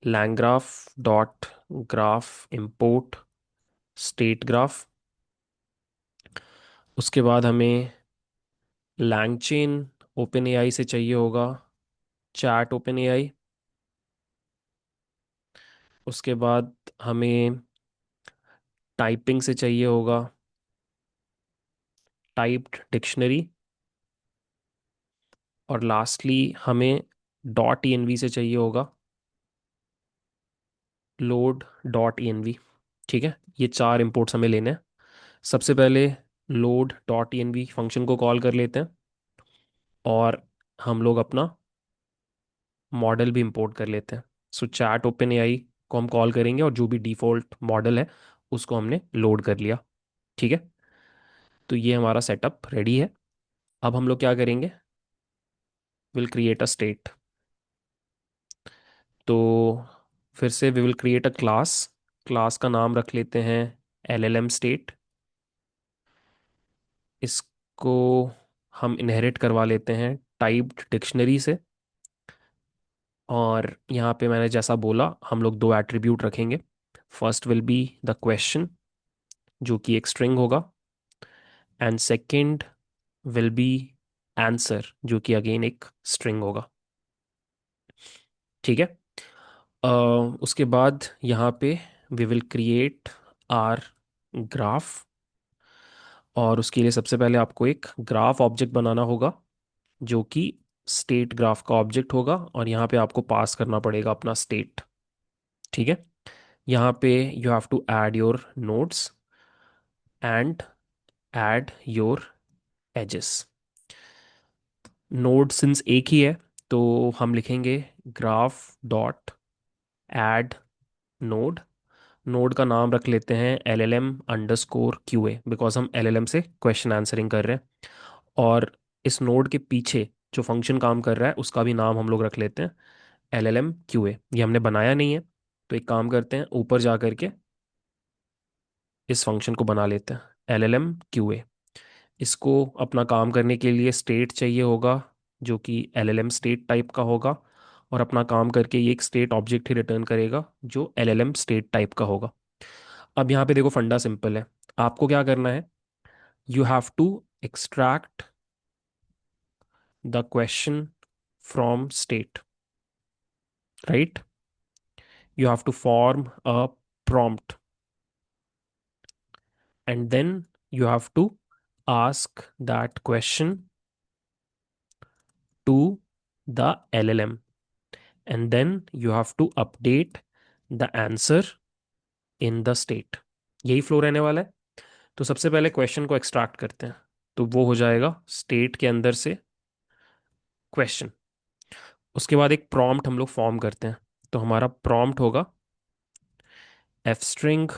लैंग्राफ dot graph import state graph. उसके बाद हमें लैंग चेन ओपन एआई से चाहिए होगा चैट ओपन एआई। उसके बाद हमें टाइपिंग से चाहिए होगा टाइप्ड डिक्शनरी। और लास्टली हमें डॉट ई से चाहिए होगा लोड डॉट ई। ठीक है, ये चार इंपोर्ट्स हमें लेने हैं। सबसे पहले लोड डॉट ई फंक्शन को कॉल कर लेते हैं, और हम लोग अपना मॉडल भी इंपोर्ट कर लेते हैं। चैट ओपन एआई को हम कॉल करेंगे, और जो भी डिफ़ॉल्ट मॉडल है उसको हमने लोड कर लिया। ठीक है, तो ये हमारा सेटअप रेडी है। अब हम लोग क्या करेंगे, विल क्रिएट अ स्टेट। तो फिर से we will create a class. Class का नाम रख लेते हैं एल एल एम स्टेट। इसको हम इनहेरिट करवा लेते हैं टाइप्ड डिक्शनरी से। और यहाँ पे मैंने जैसा बोला, हम लोग दो एट्रीब्यूट रखेंगे। First will be the question जो कि एक स्ट्रिंग होगा, and second will be answer जो कि अगेन एक स्ट्रिंग होगा। ठीक है, अ, उसके बाद यहाँ पे we will create our graph. और उसके लिए सबसे पहले आपको एक ग्राफ ऑब्जेक्ट बनाना होगा जो कि स्टेट ग्राफ का ऑब्जेक्ट होगा, और यहाँ पे आपको पास करना पड़ेगा अपना स्टेट। ठीक है। यहाँ पे you have to add your nodes and add your edges. Node since एक ही है, तो हम लिखेंगे graph dot add node. Node का नाम रख लेते हैं LLM_QA, बिकॉज हम LLM से क्वेश्चन आंसरिंग कर रहे हैं। और इस नोड के पीछे जो फंक्शन काम कर रहा है उसका भी नाम हम लोग रख लेते हैं LLM_QA। ये हमने बनाया नहीं है, तो एक काम करते हैं, ऊपर जा करके इस फंक्शन को बना लेते हैं LLM_QA। इसको अपना काम करने के लिए स्टेट चाहिए होगा, जो कि LLM स्टेट टाइप का होगा, और अपना काम करके ये एक स्टेट ऑब्जेक्ट ही रिटर्न करेगा जो LLM स्टेट टाइप का होगा। अब यहाँ पे देखो, फंडा सिंपल है। आपको क्या करना है, you have to extract the question from state, right? You have to form a prompt, and then you have to ask that question to the LLM, and then you have to update the answer in the state। यही flow रहने वाला है। तो सबसे पहले question को extract करते हैं, तो वो हो जाएगा स्टेट के अंदर से क्वेश्चन। उसके बाद एक प्रॉम्प्ट हम लोग फॉर्म करते हैं, तो हमारा प्रॉम्प्ट होगा F string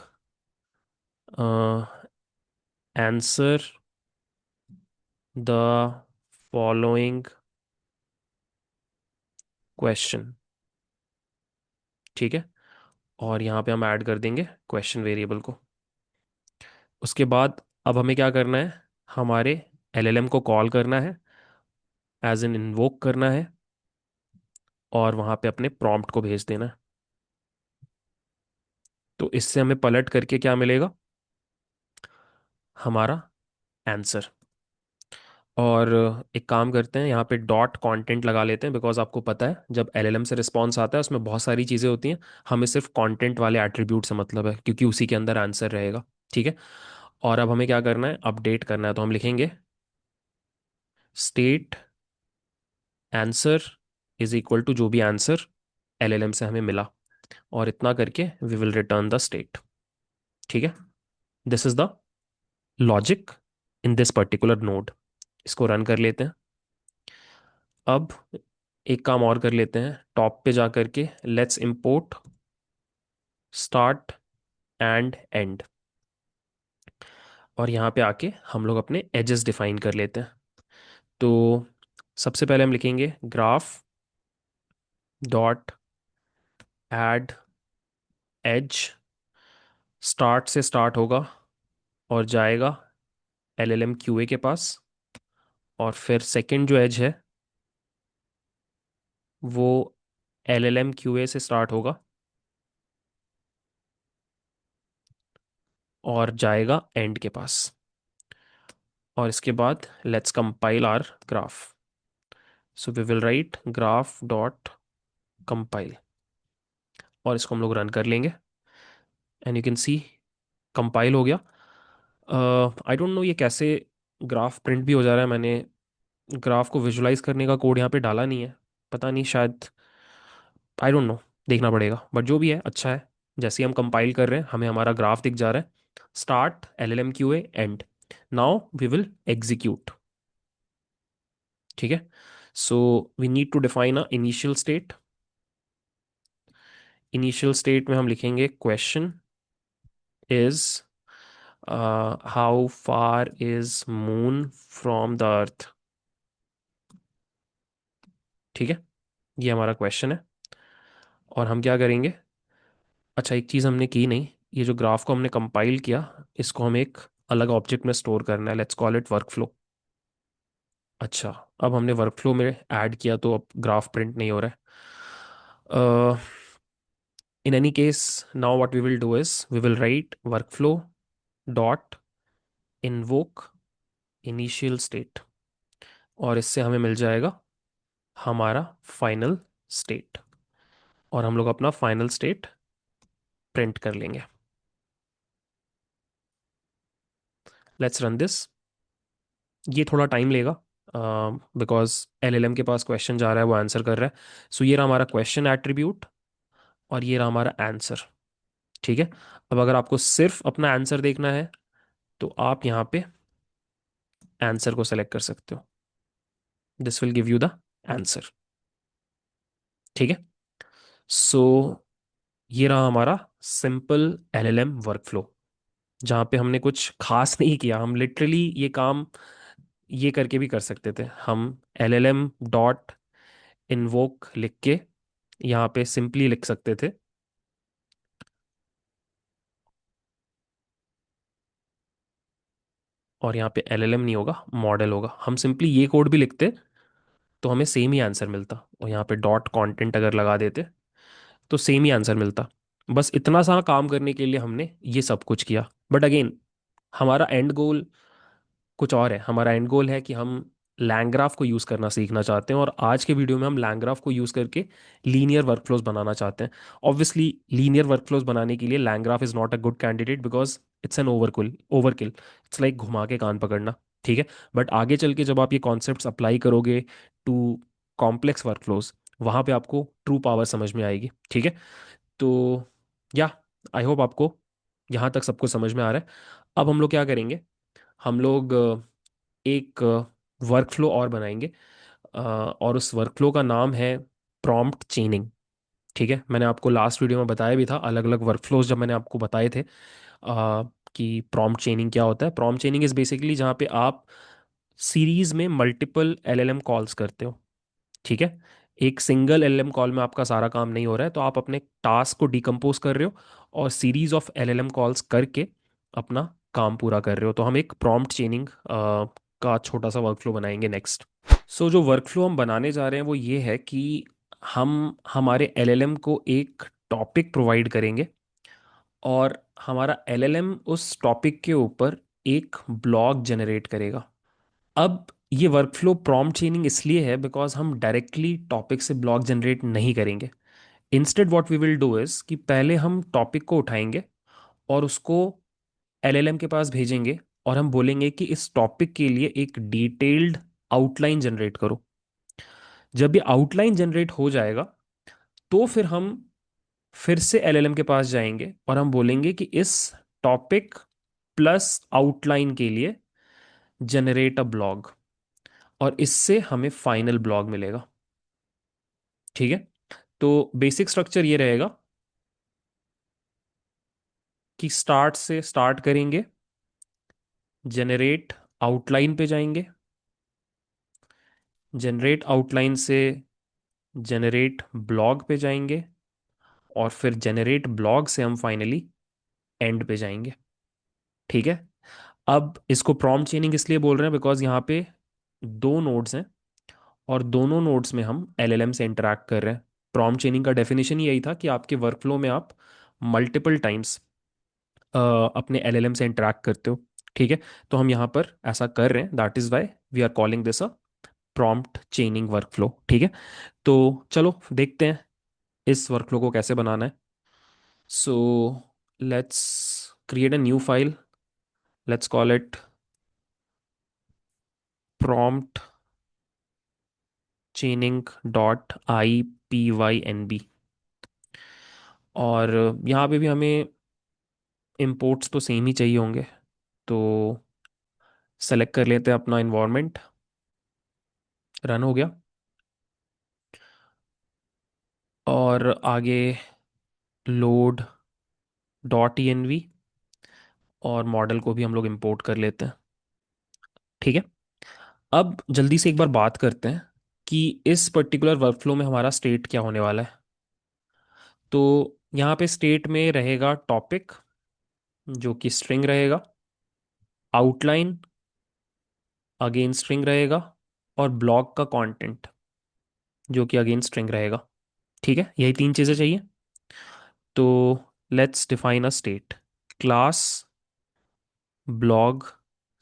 answer the following question. ठीक है। और यहाँ पे हम ऐड कर देंगे क्वेश्चन वेरिएबल को। उसके बाद अब हमें क्या करना है, हमारे LLM को कॉल करना है, एज एन इन्वोक करना है, और वहाँ पे अपने प्रॉम्प्ट को भेज देना है। तो इससे हमें पलट करके क्या मिलेगा, हमारा आंसर। और एक काम करते हैं, यहाँ पे डॉट कंटेंट लगा लेते हैं, बिकॉज आपको पता है जब LLM से रिस्पॉन्स आता है उसमें बहुत सारी चीज़ें होती हैं। हमें सिर्फ कंटेंट वाले एट्रीब्यूट से मतलब है, क्योंकि उसी के अंदर आंसर रहेगा। ठीक है। और अब हमें क्या करना है, अपडेट करना है, तो हम लिखेंगे state answer is equal to जो भी आंसर LLM से हमें मिला, और इतना करके we will return the state. ठीक है। This is the logic in this particular node. इसको रन कर लेते हैं। अब एक काम और कर लेते हैं, टॉप पे जा करके let's import start and and, और यहाँ पे आके हम लोग अपने एजेस डिफाइन कर लेते हैं। तो सबसे पहले हम लिखेंगे graph dot add edge. Start से स्टार्ट होगा और जाएगा LLM_QA के पास, और फिर सेकंड जो एज है वो LLM_QA से स्टार्ट होगा और जाएगा एंड के पास। और इसके बाद let's compile our graph. So we will write graph dot compile, और इसको हम लोग रन कर लेंगे, and you can see compile हो गया। आई डोंट नो ये कैसे ग्राफ प्रिंट भी हो जा रहा है। मैंने ग्राफ को विजुलाइज करने का कोड यहाँ पे डाला नहीं है, पता नहीं, शायद, आई डोंट नो, देखना पड़ेगा। बट जो भी है अच्छा है। जैसे ही हम कंपाइल कर रहे हैं हमें हमारा ग्राफ दिख जा रहा है, start LLM_QA end. Now we will execute. ठीक है। So we need to define a initial state. Initial state में हम लिखेंगे question is how far is moon from the earth. ठीक है। ये हमारा क्वेश्चन है। और हम क्या करेंगे, अच्छा एक चीज़ हमने की नहीं, ये जो ग्राफ को हमने कंपाइल किया इसको हम एक अलग ऑब्जेक्ट में स्टोर करना है, लेट्स कॉल इट वर्कफ्लो। अच्छा, अब हमने वर्कफ्लो में ऐड किया तो अब ग्राफ प्रिंट नहीं हो रहा है। In any case, now what we will do is we will write workflow dot invoke initial state, और इससे हमें मिल जाएगा हमारा फाइनल स्टेट, और हम लोग अपना फाइनल स्टेट प्रिंट कर लेंगे। Let's run this. ये थोड़ा टाइम लेगा, बिकॉज एलएलएम के पास क्वेश्चन जा रहा है, वो आंसर कर रहा है। सो ये रहा हमारा क्वेश्चन एट्रीब्यूट, और ये रहा हमारा आंसर। ठीक है। अब अगर आपको सिर्फ अपना आंसर देखना है तो आप यहाँ पे आंसर को सेलेक्ट कर सकते हो। This will give you the answer. ठीक है। सो ये रहा हमारा सिंपल एलएलएम वर्कफ्लो, जहाँ पे हमने कुछ खास नहीं किया। हम लिटरली ये काम ये करके भी कर सकते थे। हम एलएलएम डॉट इन्वोक लिख के यहाँ पे सिंपली लिख सकते थे, और यहाँ पे एलएलएम नहीं होगा, मॉडल होगा। हम सिंपली ये कोड भी लिखते तो हमें सेम ही आंसर मिलता, और यहाँ पे डॉट कंटेंट अगर लगा देते तो सेम ही आंसर मिलता। बस इतना सा काम करने के लिए हमने ये सब कुछ किया। बट अगेन, हमारा एंड गोल कुछ और है। हमारा एंड गोल है कि हम लैंग्राफ को यूज़ करना सीखना चाहते हैं, और आज के वीडियो में हम लैंग्राफ को यूज़ करके लीनियर वर्कफ्लोज बनाना चाहते हैं। ऑब्वियसली लीनियर वर्कफ्लोज बनाने के लिए लैंग्राफ is not a good candidate, because it's an overkill. It's like घुमा के कान पकड़ना। ठीक है। बट आगे चल के जब आप ये कॉन्सेप्ट्स अप्लाई करोगे टू कॉम्प्लेक्स वर्कफ्लोज, वहाँ पे आपको ट्रू पावर समझ में आएगी। ठीक है। तो या आई होप आपको यहाँ तक सब कुछ समझ में आ रहा है। अब हम लोग क्या करेंगे, हम लोग एक वर्कफ्लो और बनाएंगे, और उस वर्कफ्लो का नाम है प्रॉम्प्ट चेनिंग। ठीक है। मैंने आपको लास्ट वीडियो में बताया भी था, अलग अलग वर्कफ्लोज जब मैंने आपको बताए थे, कि प्रॉम्प्ट चेनिंग क्या होता है। प्रॉम्प्ट चेनिंग इज़ बेसिकली जहाँ पे आप सीरीज में मल्टीपल एलएलएम कॉल्स करते हो। ठीक है। एक सिंगल एलएलएम कॉल में आपका सारा काम नहीं हो रहा है, तो आप अपने टास्क को डिकम्पोज कर रहे हो और सीरीज ऑफ एलएलएम कॉल्स करके अपना काम पूरा कर रहे हो। तो हम एक प्रॉम्प्ट चेनिंग का छोटा सा वर्कफ्लो बनाएंगे नेक्स्ट। सो जो वर्कफ्लो हम बनाने जा रहे हैं वो ये है कि हम हमारे एलएलएम को एक टॉपिक प्रोवाइड करेंगे, और हमारा एलएलएम उस टॉपिक के ऊपर एक ब्लॉग जनरेट करेगा। अब ये वर्कफ्लो प्रॉम्प्ट चेनिंग इसलिए है बिकॉज हम डायरेक्टली टॉपिक से ब्लॉग जनरेट नहीं करेंगे। Instead what we will do is कि पहले हम टॉपिक को उठाएंगे और उसको एलएलएम के पास भेजेंगे, और हम बोलेंगे कि इस टॉपिक के लिए एक डिटेल्ड आउटलाइन जनरेट करो। जब ये आउटलाइन जनरेट हो जाएगा तो फिर हम फिर से एलएलएम के पास जाएंगे और हम बोलेंगे कि इस टॉपिक प्लस आउटलाइन के लिए जनरेट अ ब्लॉग, और इससे हमें फाइनल ब्लॉग मिलेगा। ठीक है। तो बेसिक स्ट्रक्चर ये रहेगा कि स्टार्ट से स्टार्ट करेंगे, जनरेट आउटलाइन पे जाएंगे, जनरेट आउटलाइन से जनरेट ब्लॉग पे जाएंगे, और फिर जनरेट ब्लॉग से हम फाइनली एंड पे जाएंगे। ठीक है। अब इसको प्रॉम्प्ट चेनिंग इसलिए बोल रहे हैं बिकॉज यहाँ पे दो नोड्स हैं, और दोनों नोड्स में हम एलएलएम से इंटरैक्ट कर रहे हैं। प्रॉम्प्ट चेनिंग का डेफिनेशन यही था कि आपके वर्कफ्लो में आप मल्टीपल टाइम्स अपने एलएलएम से इंटरैक्ट करते हो। ठीक है। तो हम यहाँ पर ऐसा कर रहे हैं, that is why we are calling this a prompt chaining workflow. ठीक है। तो चलो देखते हैं इस वर्कफ्लो को कैसे बनाना है। So let's create a new file, let's call it prompt chaining dot I P Y N B. और यहाँ पे भी हमें इंपोर्ट्स तो सेम ही चाहिए होंगे, तो सेलेक्ट कर लेते हैं अपना इन्वायरमेंट। रन हो गया, और आगे load dot E N V, और मॉडल को भी हम लोग इंपोर्ट कर लेते हैं। ठीक है। अब जल्दी से एक बार बात करते हैं कि इस पर्टिकुलर वर्कफ्लो में हमारा स्टेट क्या होने वाला है। तो यहाँ पे स्टेट में रहेगा टॉपिक, जो कि स्ट्रिंग रहेगा, आउटलाइन अगेन स्ट्रिंग रहेगा, और ब्लॉक का कंटेंट जो कि अगेन स्ट्रिंग रहेगा। ठीक है। यही तीन चीज़ें चाहिए। तो let's define a state. Class blog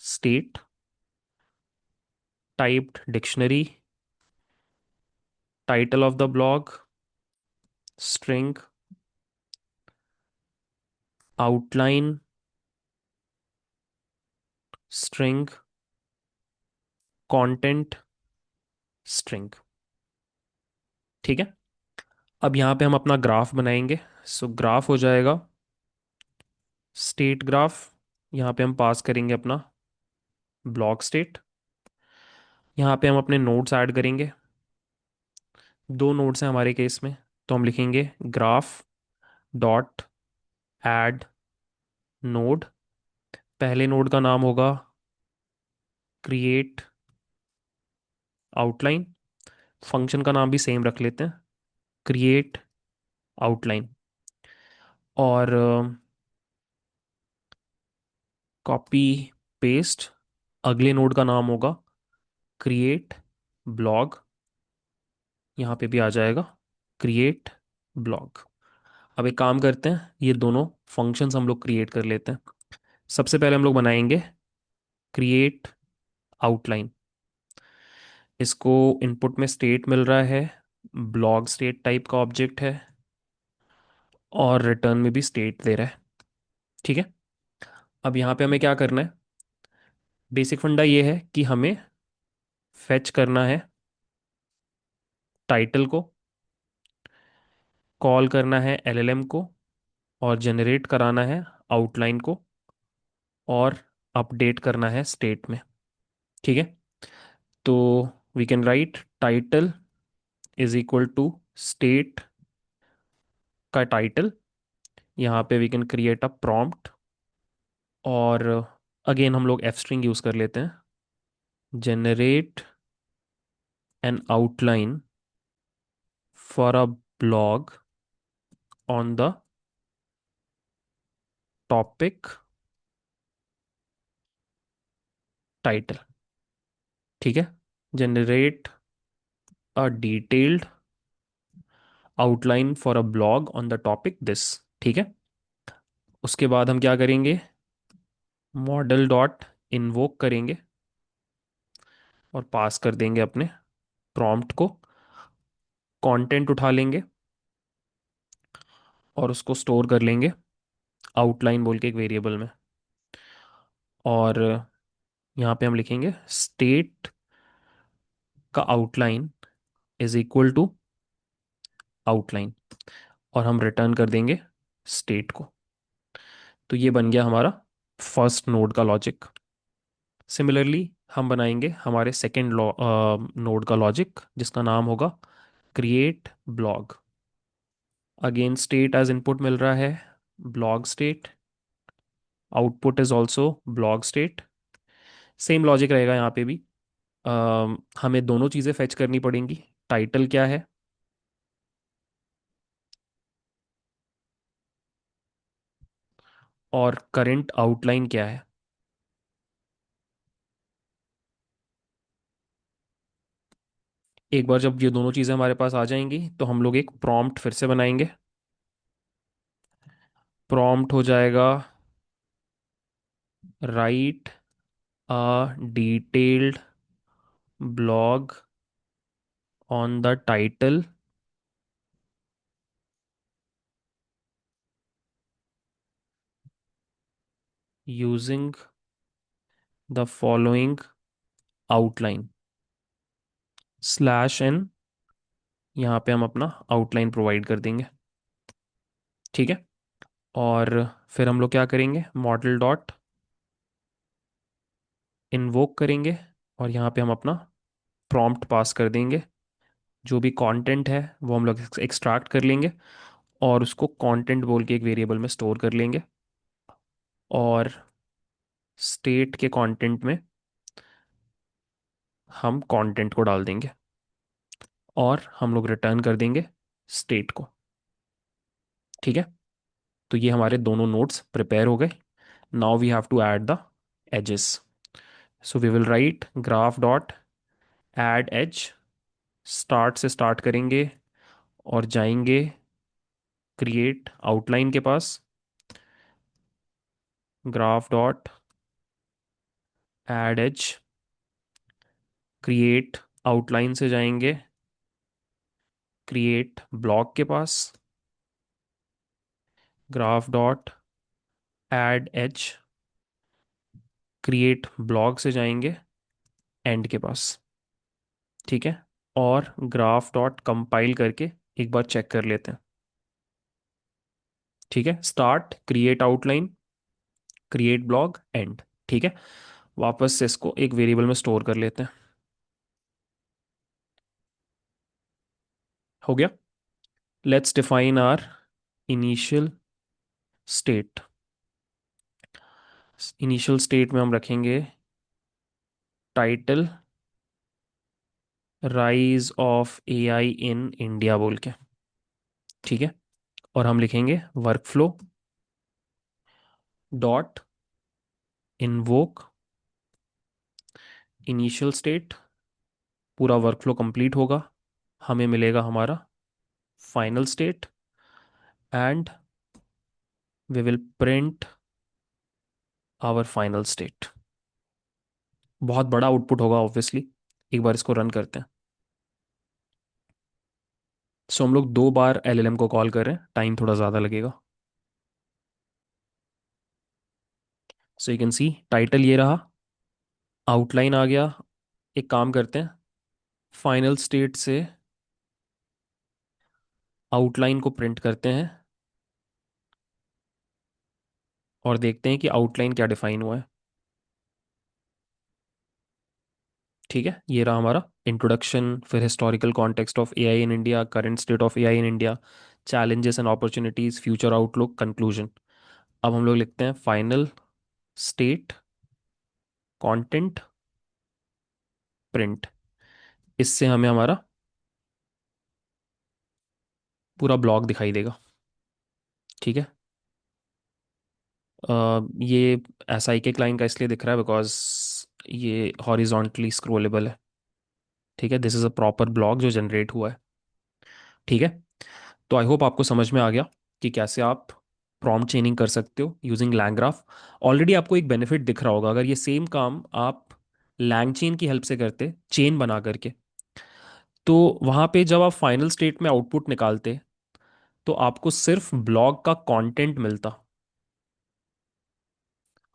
state typed dictionary, title of the blog string, outline string, content string. ठीक है। अब यहाँ पे हम अपना ग्राफ बनाएंगे। सो ग्राफ हो जाएगा स्टेट ग्राफ। यहाँ पे हम पास करेंगे अपना ब्लॉक स्टेट। यहाँ पे हम अपने नोड्स ऐड करेंगे। दो नोड्स हैं हमारे केस में, तो हम लिखेंगे ग्राफ डॉट ऐड नोड। पहले नोड का नाम होगा क्रिएट आउटलाइन। फंक्शन का नाम भी सेम रख लेते हैं, क्रिएट आउटलाइन। और कॉपी पेस्ट, अगले नोड का नाम होगा क्रिएट ब्लॉग। यहाँ पे भी आ जाएगा क्रिएट ब्लॉग। अब एक काम करते हैं, ये दोनों फंक्शंस हम लोग क्रिएट कर लेते हैं। सबसे पहले हम लोग बनाएंगे क्रिएट आउटलाइन। इसको इनपुट में स्टेट मिल रहा है, ब्लॉग स्टेट टाइप का ऑब्जेक्ट है, और रिटर्न में भी स्टेट दे रहा है। ठीक है। अब यहाँ पे हमें क्या करना है, बेसिक फंडा ये है कि हमें फेच करना है टाइटल को, कॉल करना है एलएलएम को, और जनरेट कराना है आउटलाइन को, और अपडेट करना है स्टेट में। ठीक है। तो we can write title is equal to state का टाइटल। यहाँ पे we can create a prompt, और अगेन हम लोग एफ स्ट्रिंग यूज कर लेते हैं। Generate an outline for a blog on the topic title. ठीक है। Generate a detailed outline for a blog on the topic this. ठीक है। उसके बाद हम क्या करेंगे, मॉडल डॉट इन्वोक करेंगे और पास कर देंगे अपने प्रॉम्प्ट को। कंटेंट उठा लेंगे और उसको स्टोर कर लेंगे आउटलाइन बोल के एक वेरिएबल में। और यहाँ पे हम लिखेंगे स्टेट का outline is equal to outline, और हम रिटर्न कर देंगे स्टेट को। तो ये बन गया हमारा फर्स्ट नोड का लॉजिक। सिमिलरली हम बनाएंगे हमारे सेकेंड नोड का लॉजिक, जिसका नाम होगा create blog. Again state as input मिल रहा है blog state, output is also blog state. Same logic रहेगा यहाँ पे भी। हमें दोनों चीज़ें फेच करनी पड़ेंगी। टाइटल क्या है और करंट आउटलाइन क्या है। एक बार जब ये दोनों चीज़ें हमारे पास आ जाएंगी तो हम लोग एक प्रॉम्प्ट फिर से बनाएंगे। प्रॉम्प्ट हो जाएगा write a detailed blog on the title using the following outline slash n. यहाँ पे हम अपना आउटलाइन प्रोवाइड कर देंगे। ठीक है। और फिर हम लोग क्या करेंगे, मॉडल डॉट इन्वोक करेंगे, और यहाँ पे हम अपना प्रॉम्प्ट पास कर देंगे। जो भी कंटेंट है वो हम लोग एक्सट्रैक्ट कर लेंगे और उसको कंटेंट बोल के एक वेरिएबल में स्टोर कर लेंगे, और स्टेट के कंटेंट में हम कंटेंट को डाल देंगे, और हम लोग रिटर्न कर देंगे स्टेट को। ठीक है। तो ये हमारे दोनों नोट्स प्रिपेयर हो गए। Now we have to add the edges. So we will write graph dot add edge. Start से स्टार्ट करेंगे और जाएंगे क्रिएट आउटलाइन के पास। Graph dot add edge, create outline से जाएंगे क्रिएट ब्लॉक के पास। Graph dot add edge, create block से जाएंगे एंड के पास। ठीक है। और ग्राफ डॉट कंपाइल करके एक बार चेक कर लेते हैं। ठीक है, start, create outline, create blog, and. ठीक है, वापस से इसको एक वेरिएबल में स्टोर कर लेते हैं। हो गया। Let's define our initial state. Initial state में हम रखेंगे title rise of AI in India बोल के। ठीक है। और हम लिखेंगे workflow dot invoke initial state. पूरा वर्कफ्लो कंप्लीट होगा, हमें मिलेगा हमारा final state, and we will print our final state. बहुत बड़ा आउटपुट होगा ऑब्वियसली। एक बार इसको रन करते हैं। सो हम लोग 2 बार एलएलएम को कॉल कर रहे हैं, टाइम थोड़ा ज़्यादा लगेगा। सो यू कैन सी टाइटल ये रहा, आउटलाइन आ गया। एक काम करते हैं, फाइनल स्टेट से आउटलाइन को प्रिंट करते हैं और देखते हैं कि आउटलाइन क्या डिफाइन हुआ है। ठीक है, ये रहा हमारा इंट्रोडक्शन, फिर historical context of AI in India, current state of AI in India, challenges and opportunities, future outlook, conclusion. अब हम लोग लिखते हैं फाइनल स्टेट कंटेंट प्रिंट। इससे हमें हमारा पूरा ब्लॉग दिखाई देगा। ठीक है। ये ऐसा एक एक लाइन का इसलिए दिख रहा है बिकॉज ये हॉरिजॉन्टली स्क्रोलेबल है। ठीक है, this is a proper blog जो जनरेट हुआ है। ठीक है। तो आई होप आपको समझ में आ गया कि कैसे आप प्रॉम्प्ट चेनिंग कर सकते हो यूजिंग लैंग्राफ। ऑलरेडी आपको एक बेनिफिट दिख रहा होगा, अगर ये सेम काम आप लैंग चेन की हेल्प से करते, चेन बना करके, तो वहाँ पे जब आप फाइनल स्टेट में आउटपुट निकालते तो आपको सिर्फ ब्लॉग का कंटेंट मिलता,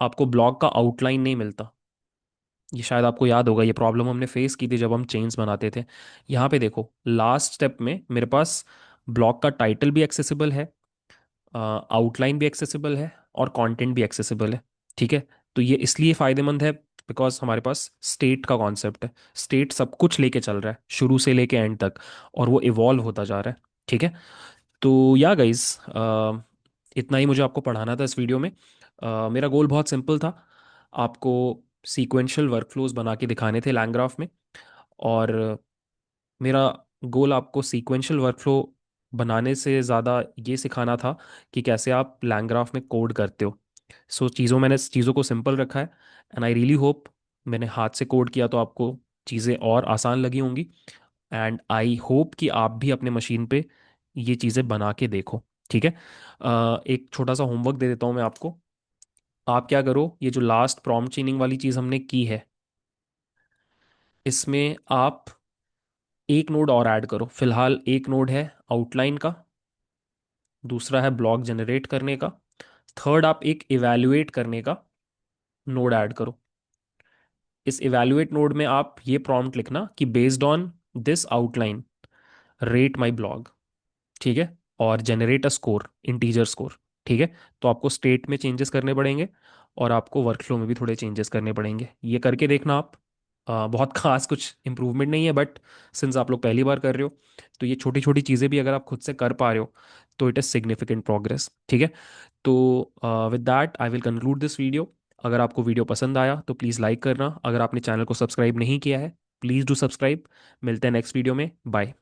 आपको ब्लॉग का आउटलाइन नहीं मिलता। ये शायद आपको याद होगा, ये प्रॉब्लम हमने फेस की थी जब हम चेन्स बनाते थे। यहाँ पे देखो, लास्ट स्टेप में मेरे पास ब्लॉग का टाइटल भी एक्सेसिबल है, आउटलाइन भी एक्सेसिबल है, और कंटेंट भी एक्सेसिबल है। ठीक है। तो ये इसलिए फ़ायदेमंद है बिकॉज हमारे पास स्टेट का कॉन्सेप्ट है। स्टेट सब कुछ लेके चल रहा है शुरू से लेके एंड तक, और वो इवॉल्व होता जा रहा है। ठीक है। तो या गाइस, इतना ही मुझे आपको पढ़ाना था इस वीडियो में। मेरा गोल बहुत सिंपल था, आपको सीक्वेंशियल वर्कफ्लोज बना के दिखाने थे लैंग्राफ में। और मेरा गोल आपको सीक्वेंशियल वर्कफ्लो बनाने से ज़्यादा ये सिखाना था कि कैसे आप लैंग्राफ में कोड करते हो। सो मैंने चीज़ों को सिंपल रखा है, एंड आई रियली होप मैंने हाथ से कोड किया तो आपको चीज़ें और आसान लगी होंगी। एंड आई होप कि आप भी अपने मशीन पे ये चीज़ें बना के देखो। ठीक है। एक छोटा सा होमवर्क दे देता हूँ मैं आपको। आप क्या करो, ये जो लास्ट प्रॉम्प्ट चेनिंग वाली चीज़ हमने की है, इसमें आप एक नोड और ऐड करो। फिलहाल एक नोड है आउटलाइन का, दूसरा है ब्लॉग जनरेट करने का, थर्ड आप एक इवैल्यूएट करने का नोड ऐड करो। इस इवैल्यूएट नोड में आप ये प्रॉम्प्ट लिखना कि based on this outline rate my blog. ठीक है। और generate a score, integer score. ठीक है। तो आपको स्टेट में चेंजेस करने पड़ेंगे, और आपको वर्कफ्लो में भी थोड़े चेंजेस करने पड़ेंगे। ये करके देखना आप। बहुत खास कुछ इंप्रूवमेंट नहीं है, बट सिंस आप लोग पहली बार कर रहे हो, तो ये छोटी छोटी चीज़ें भी अगर आप खुद से कर पा रहे हो तो इट इज़ सिग्निफिकेंट प्रोग्रेस। ठीक है। तो with that I will conclude this video. अगर आपको वीडियो पसंद आया तो प्लीज़ लाइक करना। अगर आपने चैनल को सब्सक्राइब नहीं किया है, प्लीज़ डू सब्सक्राइब। मिलते हैं नेक्स्ट वीडियो में। बाय।